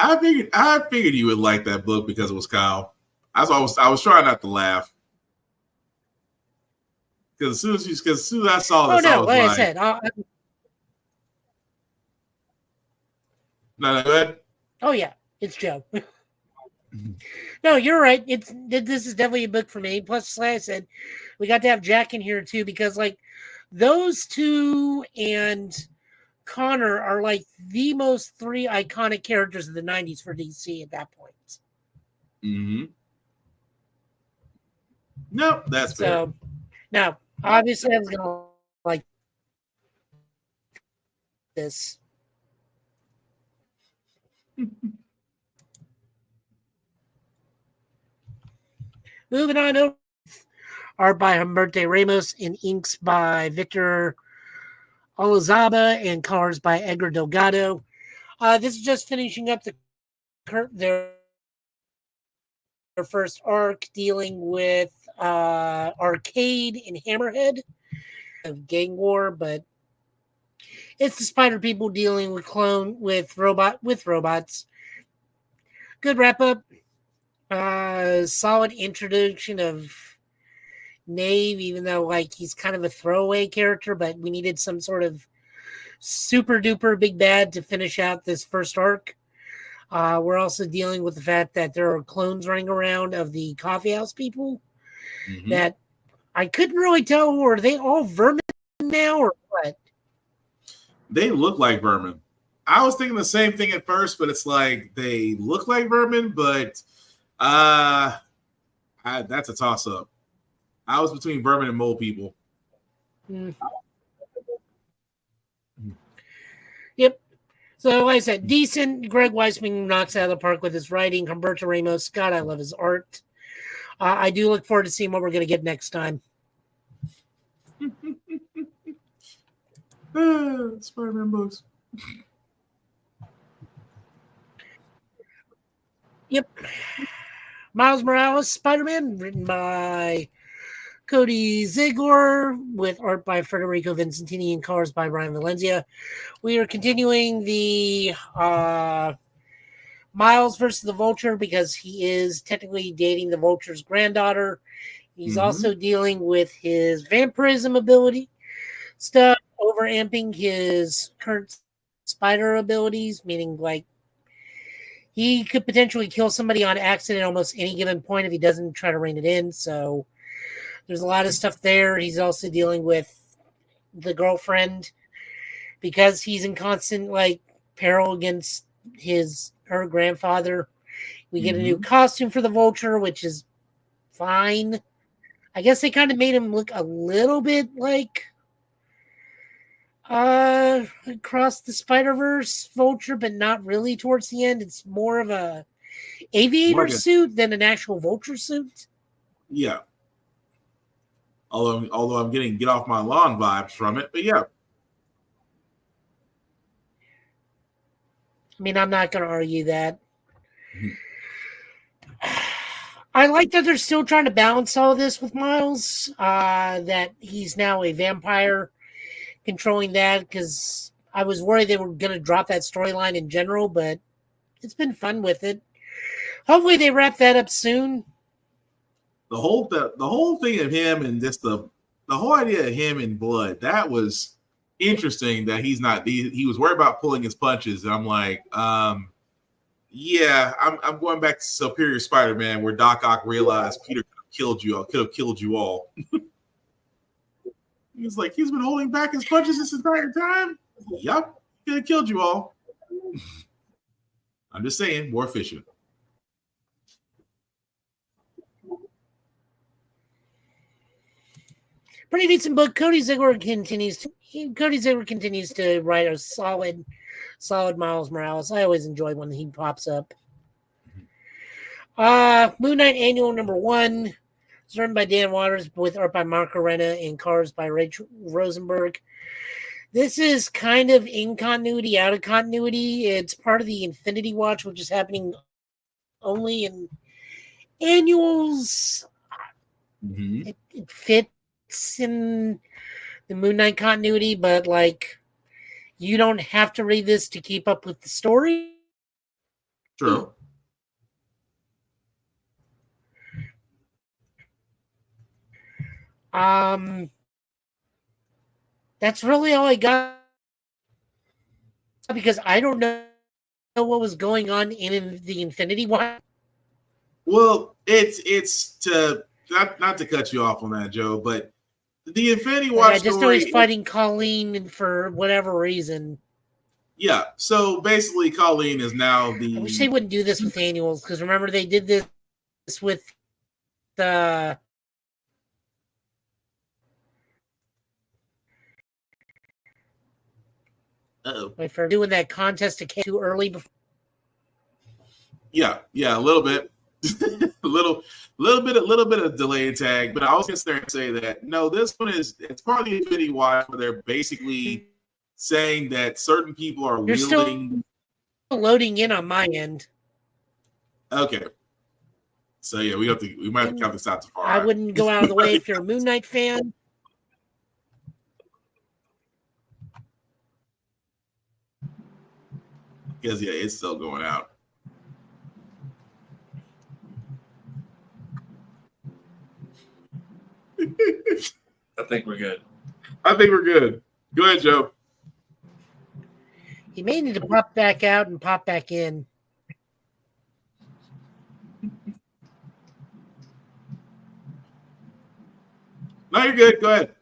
[SPEAKER 1] I figured you would like that book because it was Kyle. I was trying not to laugh. Because as soon as I saw this, I was
[SPEAKER 3] I said,
[SPEAKER 1] no, go ahead.
[SPEAKER 3] Oh yeah, it's Joe. No, you're right. This is definitely a book for me. Plus, like I said, we got to have Jack in here too because like those two and Connor are like the most three iconic characters of the 90s for DC at that point.
[SPEAKER 1] Mm-hmm. Nope, that's fair.
[SPEAKER 3] So now, obviously, I was gonna like this. Moving on over. Art by Humberto Ramos and inks by Victor Olazaba and colors by Edgar Delgado. This is just finishing up their first arc dealing with Arcade and Hammerhead of gang war, but it's the Spider People dealing with robots. Good wrap up. Solid introduction of Knave, even though like he's kind of a throwaway character, but we needed some sort of super duper big bad to finish out this first arc. We're also dealing with the fact that there are clones running around of the coffee house people that I couldn't really tell. Are they all vermin now or what?
[SPEAKER 1] They look like vermin. I was thinking the same thing at first, but it's like they look like vermin, but that's a toss up. I was between vermin and mole people.
[SPEAKER 3] Yep. So, like I said, decent. Greg Weisman knocks out of the park with his writing. Humberto Ramos, God, I love his art. I do look forward to seeing what we're going to get next time.
[SPEAKER 1] Spider-Man books.
[SPEAKER 3] Yep. Miles Morales, Spider-Man, written by Cody Ziegler, with art by Federico Vincentini and colors by Brian Valencia. We are continuing the Miles versus the Vulture because he is technically dating the Vulture's granddaughter. He's also dealing with his vampirism ability stuff, overamping his current spider abilities, meaning like he could potentially kill somebody on accident almost any given point if he doesn't try to rein it in. So there's a lot of stuff there. He's also dealing with the girlfriend because he's in constant like peril against her grandfather. We get a new costume for the Vulture, which is fine. I guess they kind of made him look a little bit like Across the Spider-Verse Vulture, but not really towards the end. It's more of a aviator suit than an actual Vulture suit.
[SPEAKER 1] Yeah. Although I'm getting get off my lawn vibes from it, but yeah.
[SPEAKER 3] I mean, I'm not going to argue that. I like that they're still trying to balance all this with Miles, that he's now a vampire controlling that, because I was worried they were going to drop that storyline in general, but it's been fun with it. Hopefully they wrap that up soon.
[SPEAKER 1] The whole thing of him and just the whole idea of him in blood, that was interesting that he was worried about pulling his punches. And I'm like, yeah, I'm going back to Superior Spider-Man where Doc Ock realized Peter could have killed you all. He's like, he's been holding back his punches this entire time? Yep, could have killed you all. I'm just saying, more efficient.
[SPEAKER 3] Pretty decent book. Cody Ziegler continues to write a solid Miles Morales. I always enjoy when he pops up. Moon Knight Annual #1. It's written by Dan Waters with art by Mark Arena and colors by Rachel Rosenberg. This is kind of in continuity, out of continuity. It's part of the Infinity Watch, which is happening only in annuals.
[SPEAKER 1] Mm-hmm.
[SPEAKER 3] It fits in the Moon Knight continuity, but like you don't have to read this to keep up with the story.
[SPEAKER 1] True.
[SPEAKER 3] That's really all I got because I don't know what was going on in the Infinity Watch.
[SPEAKER 1] Well, it's to not to cut you off on that, Joe, but the Infinity Watch
[SPEAKER 3] I just know
[SPEAKER 1] story,
[SPEAKER 3] he's fighting Colleen for whatever reason.
[SPEAKER 1] Yeah, so basically, Colleen is now the.
[SPEAKER 3] I wish they wouldn't do this with annuals because remember they did this with the. If they're doing that contest to too early before.
[SPEAKER 1] Yeah, a little bit, a little bit of delay and tag. But I was gonna there and say that no, this one it's part of the Infinity Watch where they're basically saying that certain people are
[SPEAKER 3] You're
[SPEAKER 1] wielding.
[SPEAKER 3] Still loading in on my end.
[SPEAKER 1] Okay. So yeah, we might have to count this out to far.
[SPEAKER 3] I wouldn't go out of the way if you're a Moon Knight fan.
[SPEAKER 1] Because yeah, it's still going out.
[SPEAKER 2] I think we're good.
[SPEAKER 1] Go ahead, Joe.
[SPEAKER 3] You may need to pop back out and pop back in.
[SPEAKER 1] No, you're good. Go ahead.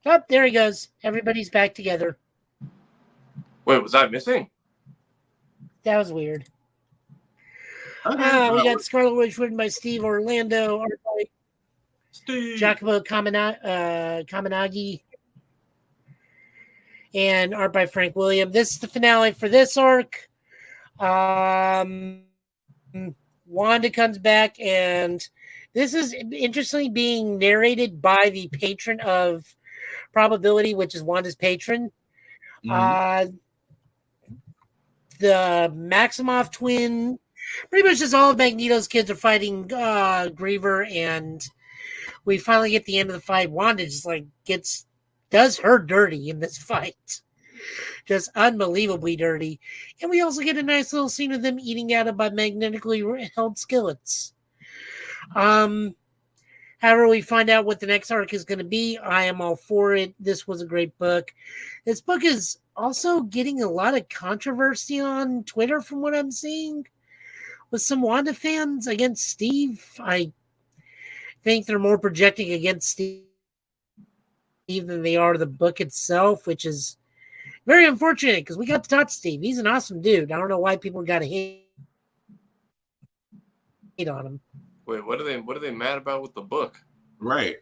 [SPEAKER 3] Oh, there he goes. Everybody's back together.
[SPEAKER 2] Wait, was I missing?
[SPEAKER 3] That was weird.
[SPEAKER 1] Okay,
[SPEAKER 3] we got Scarlet Witch written by Steve Orlando, art by Giacomo Kaminagi, and art by Frank William. This is the finale for this arc. Wanda comes back, and this is interestingly being narrated by the patron of Probability, which is Wanda's patron.
[SPEAKER 1] Mm-hmm.
[SPEAKER 3] The Maximoff twin, pretty much just all of Magneto's kids are fighting Griever, and we finally get the end of the fight. Wanda just does her dirty in this fight. Just unbelievably dirty. And we also get a nice little scene of them eating out of by magnetically held skillets. However, we find out what the next arc is going to be. I am all for it. This was a great book. This book is also getting a lot of controversy on Twitter from what I'm seeing with some Wanda fans against Steve. I think they're more projecting against Steve than they are the book itself, which is very unfortunate because we got to talk to Steve. He's an awesome dude. I don't know why people got to hate on him.
[SPEAKER 2] Wait, what are they mad about with the book?
[SPEAKER 1] Right.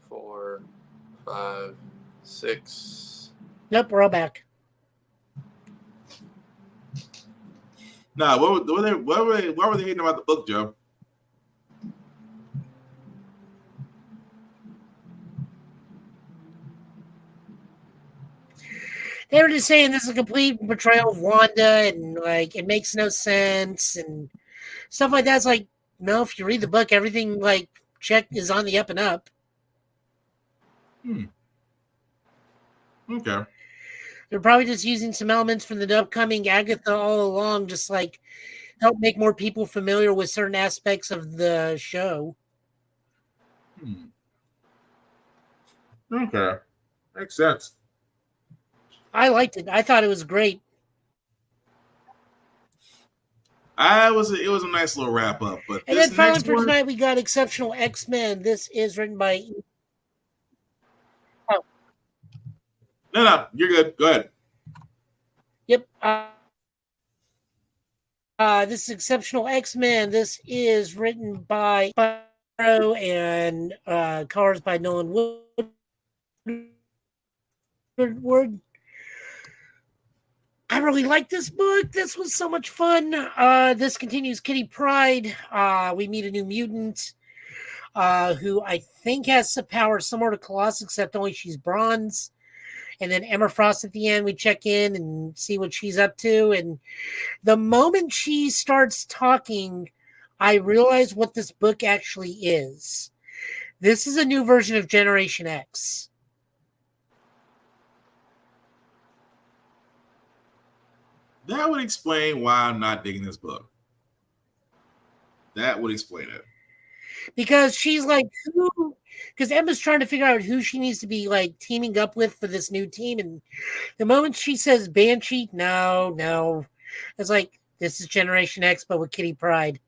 [SPEAKER 2] Four, 5, 6.
[SPEAKER 3] Nope, we're all back.
[SPEAKER 1] Nah, what were they hating about the book, Joe?
[SPEAKER 3] They were just saying this is a complete betrayal of Wanda and like it makes no sense and stuff like that. It's like, no, if you read the book, everything like check is on the up and up.
[SPEAKER 1] Okay.
[SPEAKER 3] They're probably just using some elements from the upcoming Agatha all along, just like help make more people familiar with certain aspects of the show.
[SPEAKER 1] Okay. Makes sense.
[SPEAKER 3] I liked it. I thought it was great.
[SPEAKER 1] It was a nice little wrap up. But
[SPEAKER 3] And
[SPEAKER 1] this
[SPEAKER 3] then finally
[SPEAKER 1] next
[SPEAKER 3] for
[SPEAKER 1] one,
[SPEAKER 3] tonight, we got Exceptional X-Men. This is written by... Oh.
[SPEAKER 1] No, you're good. Go ahead.
[SPEAKER 3] Yep. This is Exceptional X-Men. This is written by and colors by Nolan Woodward. I really like this book. This was so much fun. This continues Kitty Pryde. We meet a new mutant who I think has some power similar to Colossus, except only she's bronze. And then Emma Frost at the end, we check in and see what she's up to. And the moment she starts talking, I realize what this book actually is. This is a new version of Generation X.
[SPEAKER 1] That would explain why I'm not digging this book. That would explain it.
[SPEAKER 3] Because she's like, who? Because Emma's trying to figure out who she needs to be like teaming up with for this new team. And the moment she says Banshee, no. It's like, this is Generation X, but with Kitty Pryde.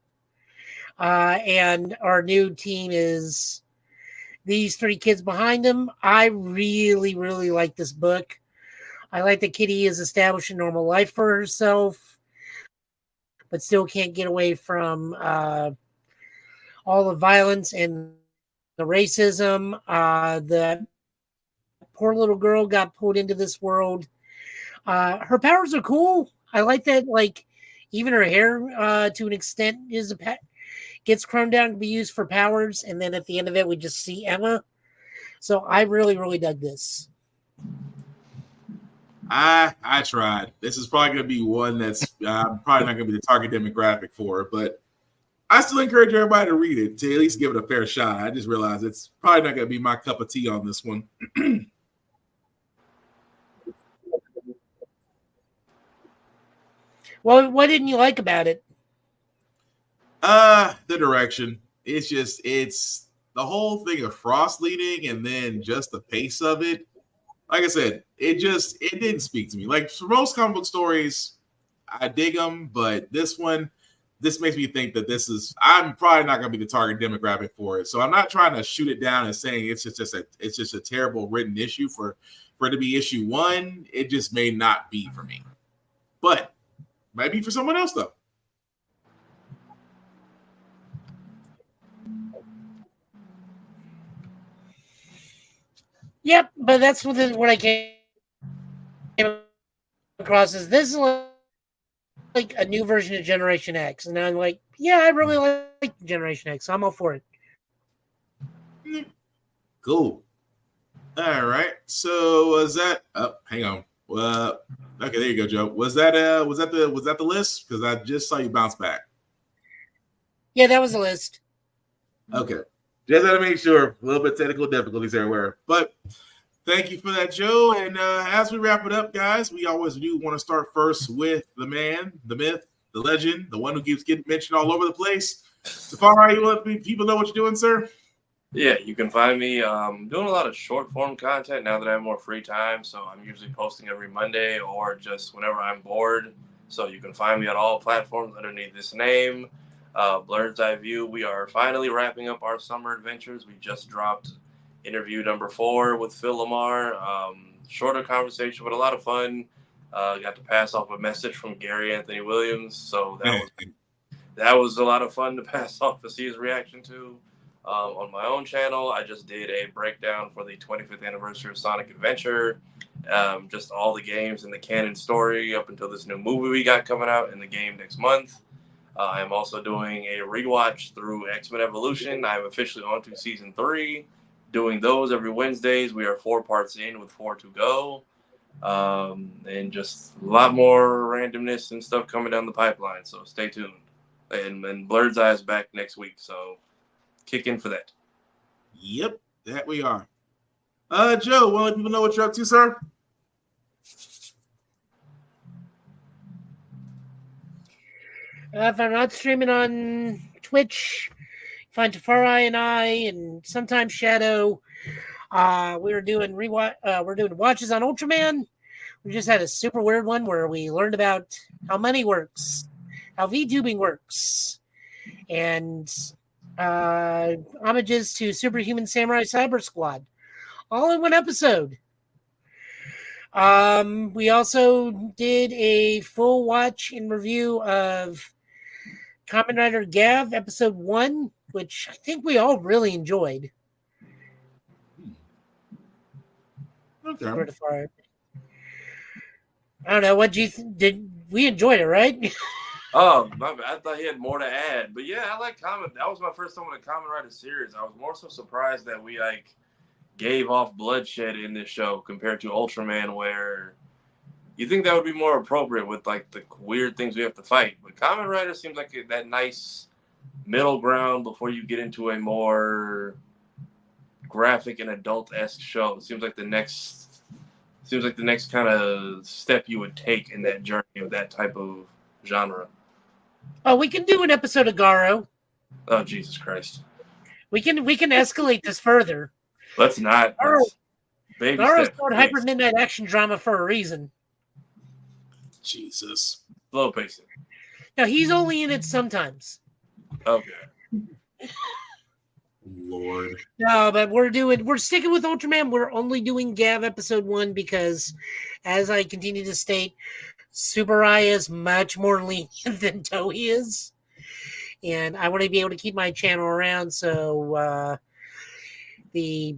[SPEAKER 3] And our new team is these three kids behind them. I really, really like this book. I like that Kitty is establishing normal life for herself, but still can't get away from all the violence and the racism. The poor little girl got pulled into this world. Her powers are cool. I like that, like, even her hair to an extent is gets chromed down to be used for powers, and then at the end of it, we just see Emma. So I really, really dug this.
[SPEAKER 1] I tried. This is probably going to be one that's probably not going to be the target demographic for, but I still encourage everybody to read it, to at least give it a fair shot. I just realized it's probably not going to be my cup of tea on this one.
[SPEAKER 3] Well, what didn't you like about it?
[SPEAKER 1] The direction. It's the whole thing of Frost leading and then just the pace of it. Like I said, it didn't speak to me. Like for most comic book stories, I dig them, but this makes me think that I'm probably not going to be the target demographic for it. So I'm not trying to shoot it down and saying it's just a terrible written issue for it to be issue 1. It just may not be for me, but might be for someone else though.
[SPEAKER 3] Yep, but that's what I came across is this is like a new version of Generation X. And I'm like, yeah, I really like Generation X. So I'm all for it.
[SPEAKER 1] Cool. All right. So was that hang on. Okay, there you go, Joe. Was that the list? Because I just saw you bounce back.
[SPEAKER 3] Yeah, that was the list.
[SPEAKER 1] Okay. Just had to make sure. A little bit technical difficulties everywhere. But thank you for that, Joe. And as we wrap it up, guys, we always do want to start first with the man, the myth, the legend, the one who keeps getting mentioned all over the place. Safari, you let people know what you're doing, sir?
[SPEAKER 2] Yeah, you can find me doing a lot of short form content now that I have more free time. So I'm usually posting every Monday or just whenever I'm bored. So you can find me on all platforms underneath this name. Blurred's Eye View. We are finally wrapping up our summer adventures. We just dropped interview number 4 with Phil Lamar. Shorter conversation, but a lot of fun. Got to pass off a message from Gary Anthony Williams. So that was a lot of fun to pass off to see his reaction to. On my own channel, I just did a breakdown for the 25th anniversary of Sonic Adventure. Just all the games in the canon story up until this new movie we got coming out in the game next month. I'm also doing a rewatch through X-Men Evolution. I'm officially on to season 3. Doing those every Wednesdays. We are 4 parts in with 4 to go. And just a lot more randomness and stuff coming down the pipeline. So stay tuned. And Blurred's Eye is back next week. So kick in for that.
[SPEAKER 1] Yep, that we are. Joe, want to let people know what you're up to, sir?
[SPEAKER 3] If I'm not streaming on Twitch, find Tafari and I, and sometimes Shadow. We're doing watches on Ultraman. We just had a super weird one where we learned about how money works, how VTubing works, and homages to Superhuman Samurai Cyber Squad, all in one episode. We also did a full watch and review of Kamen Rider Gav episode 1, which I think we all really enjoyed.
[SPEAKER 1] Okay.
[SPEAKER 3] I don't know. What did we enjoyed it, right?
[SPEAKER 2] Oh, I thought he had more to add, but yeah, I like Kamen. That was my first time with a Kamen Rider series. I was more so surprised that we gave off bloodshed in this show compared to Ultraman, where you think that would be more appropriate with the weird things we have to fight. But Kamen Rider seems like that nice middle ground before you get into a more graphic and adult-esque show. It seems like the next kind of step you would take in that journey of that type of genre.
[SPEAKER 3] Oh, we can do an episode of Garo.
[SPEAKER 2] Oh, Jesus Christ.
[SPEAKER 3] We can escalate this further.
[SPEAKER 2] Let's not.
[SPEAKER 3] Garo's called Hyper Midnight Action Drama for a reason.
[SPEAKER 1] Jesus.
[SPEAKER 2] Slow pacing.
[SPEAKER 3] No, he's only in it sometimes.
[SPEAKER 2] Okay.
[SPEAKER 1] Lord.
[SPEAKER 3] No, but we're sticking with Ultraman. We're only doing Gav episode 1 because, as I continue to state, Tsuburaya is much more lenient than Toei is. And I want to be able to keep my channel around, so the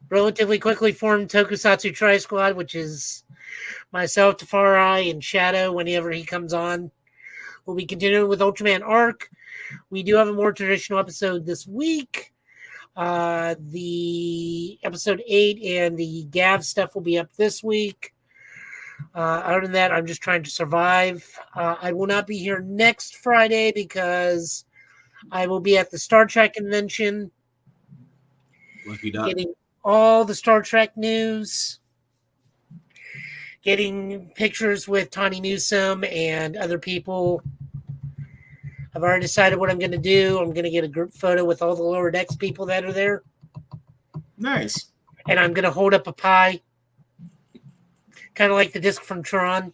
[SPEAKER 3] relatively quickly formed Tokusatsu Tri-Squad, which is myself, Tafari, and Shadow, whenever he comes on, we'll be continuing with Ultraman Arc. We do have a more traditional episode this week. The episode 8 and the Gav stuff will be up this week. Other than that, I'm just trying to survive. I will not be here next Friday because I will be at the Star Trek convention.
[SPEAKER 1] Lucky duck.
[SPEAKER 3] Getting all the Star Trek news. Getting pictures with Tawny Newsome and other people. I've already decided what I'm going to do. I'm going to get a group photo with all the Lower Decks people that are there.
[SPEAKER 1] Nice.
[SPEAKER 3] And I'm going to hold up a pie. Kind of like the disc from Tron.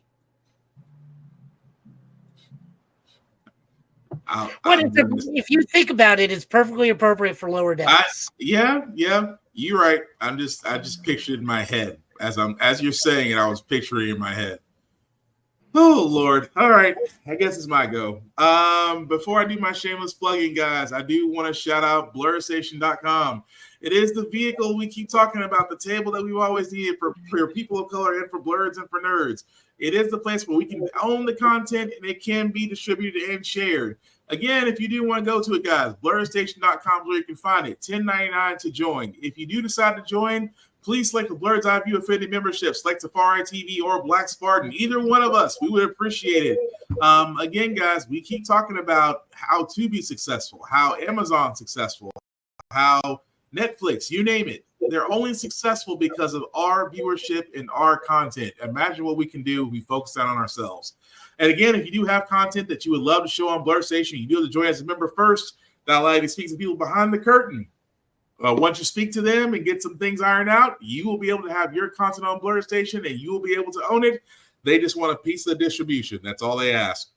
[SPEAKER 3] If you think about it, it's perfectly appropriate for Lower Decks.
[SPEAKER 1] Yeah, you're right. I just pictured it in my head. As you're saying it, I was picturing it in my head. Oh, Lord. All right. I guess it's my go. Before I do my shameless plugging, guys, I do want to shout out BlurStation.com. It is the vehicle we keep talking about, the table that we've always needed for people of color and for blurs and for nerds. It is the place where we can own the content and it can be distributed and shared. Again, if you do want to go to it, guys, BlurStation.com is where you can find it. $10.99 to join. If you do decide to join, please select the Blur's Eye View affiliate membership, select Safari TV or Black Spartan. Either one of us, we would appreciate it. Again, guys, we keep talking about how to be successful, how Amazon's successful, how Netflix, you name it. They're only successful because of our viewership and our content. Imagine what we can do if we focus down on ourselves. And again, if you do have content that you would love to show on Blur Station, you do have to join as a member first. That allows you to speak to people behind the curtain. Once you speak to them and get some things ironed out, you will be able to have your content on Blur Station and you will be able to own it. They just want a piece of the distribution. That's all they ask.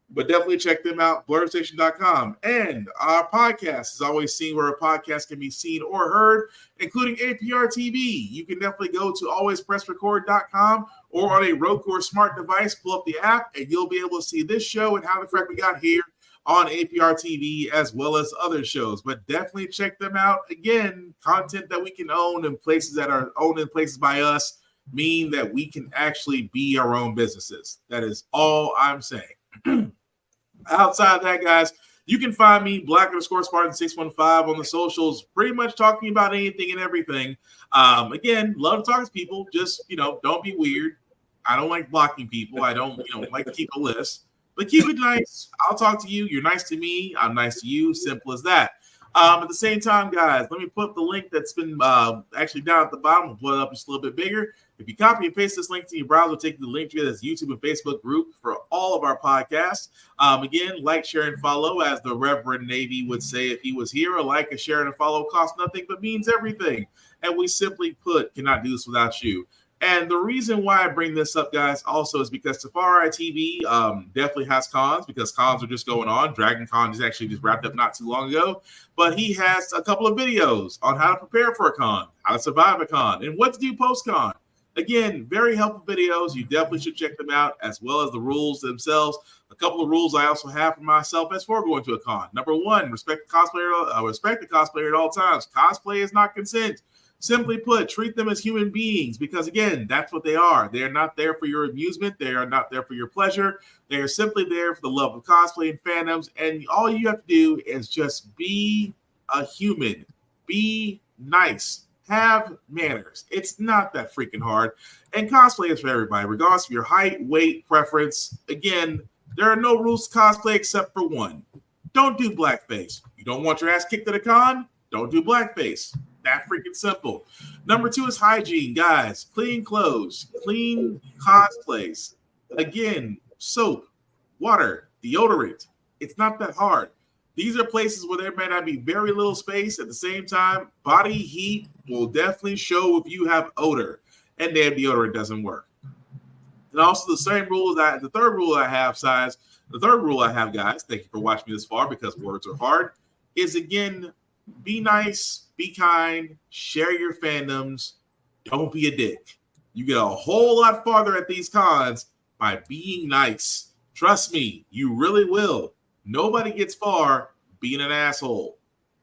[SPEAKER 1] But definitely check them out, BlurStation.com. And our podcast is always seen where a podcast can be seen or heard, including APR TV. You can definitely go to alwayspressrecord.com or on a Roku or smart device, pull up the app, and you'll be able to see this show and how the frick we got here on APR TV as well as other shows. But definitely check them out. Again, content that we can own in places that are owned in places by us mean that we can actually be our own businesses. That is all I'm saying. Outside of that, guys, you can find me, Black_Spartan615 on the socials, pretty much talking about anything and everything. Again, love to talk to people. Just, don't be weird. I don't like blocking people. I don't, like to keep a list. But keep it nice. I'll talk to you. You're nice to me. I'm nice to you. Simple as that. At the same time, guys, let me put up the link that's been actually down at the bottom. We'll blow it up just a little bit bigger. If you copy and paste this link to your browser, take you to the link to this YouTube and Facebook group for all of our podcasts. Again, like, share, and follow, as the Reverend Navy would say if he was here. A like, a share, and a follow costs nothing but means everything. And we simply put, cannot do this without you. And the reason why I bring this up, guys, also is because Safari TV definitely has cons, because cons are just going on. Dragon Con is actually just wrapped up not too long ago. But he has a couple of videos on how to prepare for a con, how to survive a con, and what to do post-con. Again, very helpful videos. You definitely should check them out, as well as the rules themselves. A couple of rules I also have for myself as for going to a con. Number one, respect the cosplayer at all times. Cosplay is not consent. Simply put, treat them as human beings, because, again, that's what they are. They are not there for your amusement. They are not there for your pleasure. They are simply there for the love of cosplay and fandoms, and all you have to do is just be a human. Be nice. Have manners. It's not that freaking hard. And cosplay is for everybody, regardless of your height, weight, preference. Again, there are no rules to cosplay except for one. Don't do blackface. You don't want your ass kicked at a con? Don't do blackface. That freaking simple. Number two is hygiene, guys. Clean clothes, clean cosplays. Again, soap, water, deodorant. It's not that hard. These are places where there may not be very little space. At the same time, body heat will definitely show if you have odor, and damn deodorant doesn't work. And also the same rule that the third rule I have, guys, thank you for watching me this far, because words are hard, is, again, be nice, be kind, share your fandoms, don't be a dick. You get a whole lot farther at these cons by being nice. Trust me, you really will. Nobody gets far being an asshole.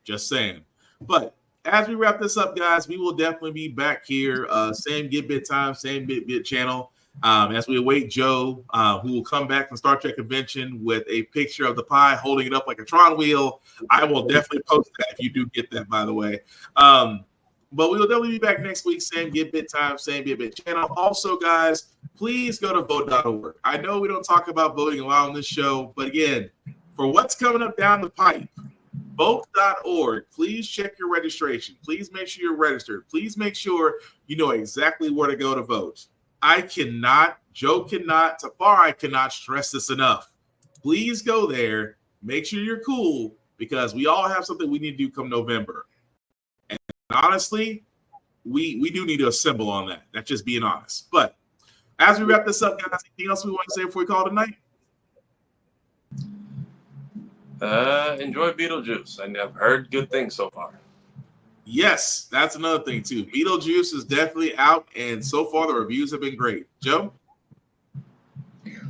[SPEAKER 1] Just saying. But as we wrap this up, guys, we will definitely be back here. Same Get Bit time, same Bit channel. As we await Joe, who will come back from Star Trek Convention with a picture of the pie holding it up like a Tron wheel. I will definitely post that if you do get that, by the way. But we will definitely be back next week. Same Get Bit time, same Get Bit channel. Also, guys, please go to vote.org. I know we don't talk about voting a lot on this show, but again, for what's coming up down the pipe, vote.org. Please check your registration. Please make sure you're registered. Please make sure you know exactly where to go to vote. Joe cannot, Safari cannot stress this enough. Please go there. Make sure you're cool, because we all have something we need to do come November. And honestly, we do need to assemble on that. That's just being honest. But as we wrap this up, guys, anything else we want to say before we call it a night?
[SPEAKER 2] Enjoy Beetlejuice. I've heard good things so far.
[SPEAKER 1] Yes, that's another thing too. Beetlejuice is definitely out, and so far the reviews have been great. Joe?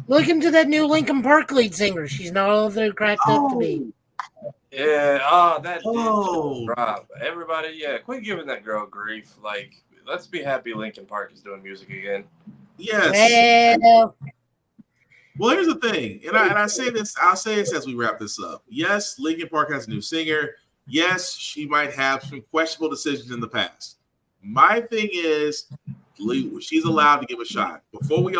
[SPEAKER 3] Look into that new Linkin Park lead singer. She's not all that cracked up to be.
[SPEAKER 2] Yeah, Rob. Everybody, quit giving that girl grief. Like, let's be happy Linkin Park is doing music again.
[SPEAKER 1] Yes. Well, here's the thing, and I'll say this as we wrap this up. Yes, Linkin Park has a new singer. Yes, she might have some questionable decisions in the past. My thing is, she's allowed to give a shot. Before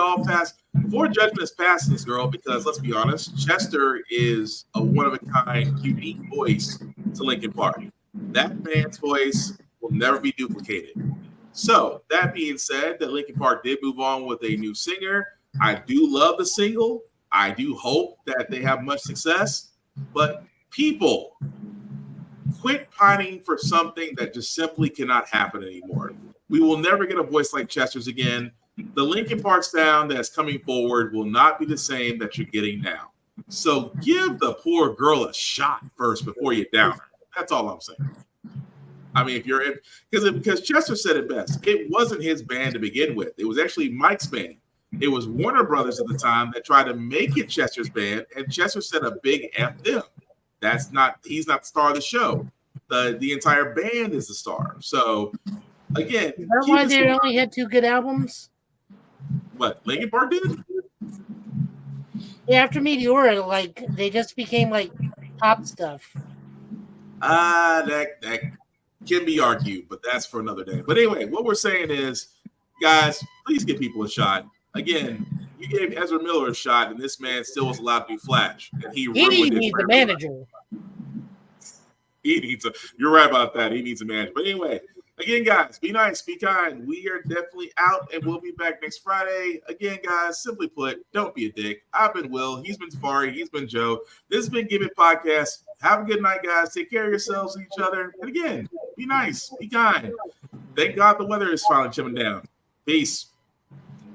[SPEAKER 1] judgment is passed on this girl, because let's be honest, Chester is a one-of-a-kind, unique voice to Linkin Park. That man's voice will never be duplicated. So, that being said, that Linkin Park did move on with a new singer. I do love the single. I do hope that they have much success. But people, quit pining for something that just simply cannot happen anymore. We will never get a voice like Chester's again. The Linkin Park sound that's coming forward will not be the same that you're getting now. So give the poor girl a shot first before you down her. That's all I'm saying. I mean, because Chester said it best. It wasn't his band to begin with. It was actually Mike's band. It was Warner Brothers at the time that tried to make it Chester's band, and Chester said a big F them. He's not the star of the show. The entire band is the star. So again,
[SPEAKER 3] is that why they only had 2 good albums?
[SPEAKER 1] What, Linkin Park did?
[SPEAKER 3] Yeah, after Meteora, like they just became like pop stuff.
[SPEAKER 1] That can be argued, but that's for another day. But anyway, what we're saying is, guys, please give people a shot. Again, you gave Ezra Miller a shot, and this man still was allowed to do Flash, and he ruined it.
[SPEAKER 3] He's the manager.
[SPEAKER 1] You're right about that. He needs a manager. But anyway, again, guys, be nice, be kind. We are definitely out, and we'll be back next Friday. Again, guys, simply put, don't be a dick. I've been Will. He's been Safari. He's been Joe. This has been Give It Podcast. Have a good night, guys. Take care of yourselves and each other. And again, be nice, be kind. Thank God the weather is finally chimming down. Peace.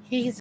[SPEAKER 3] He's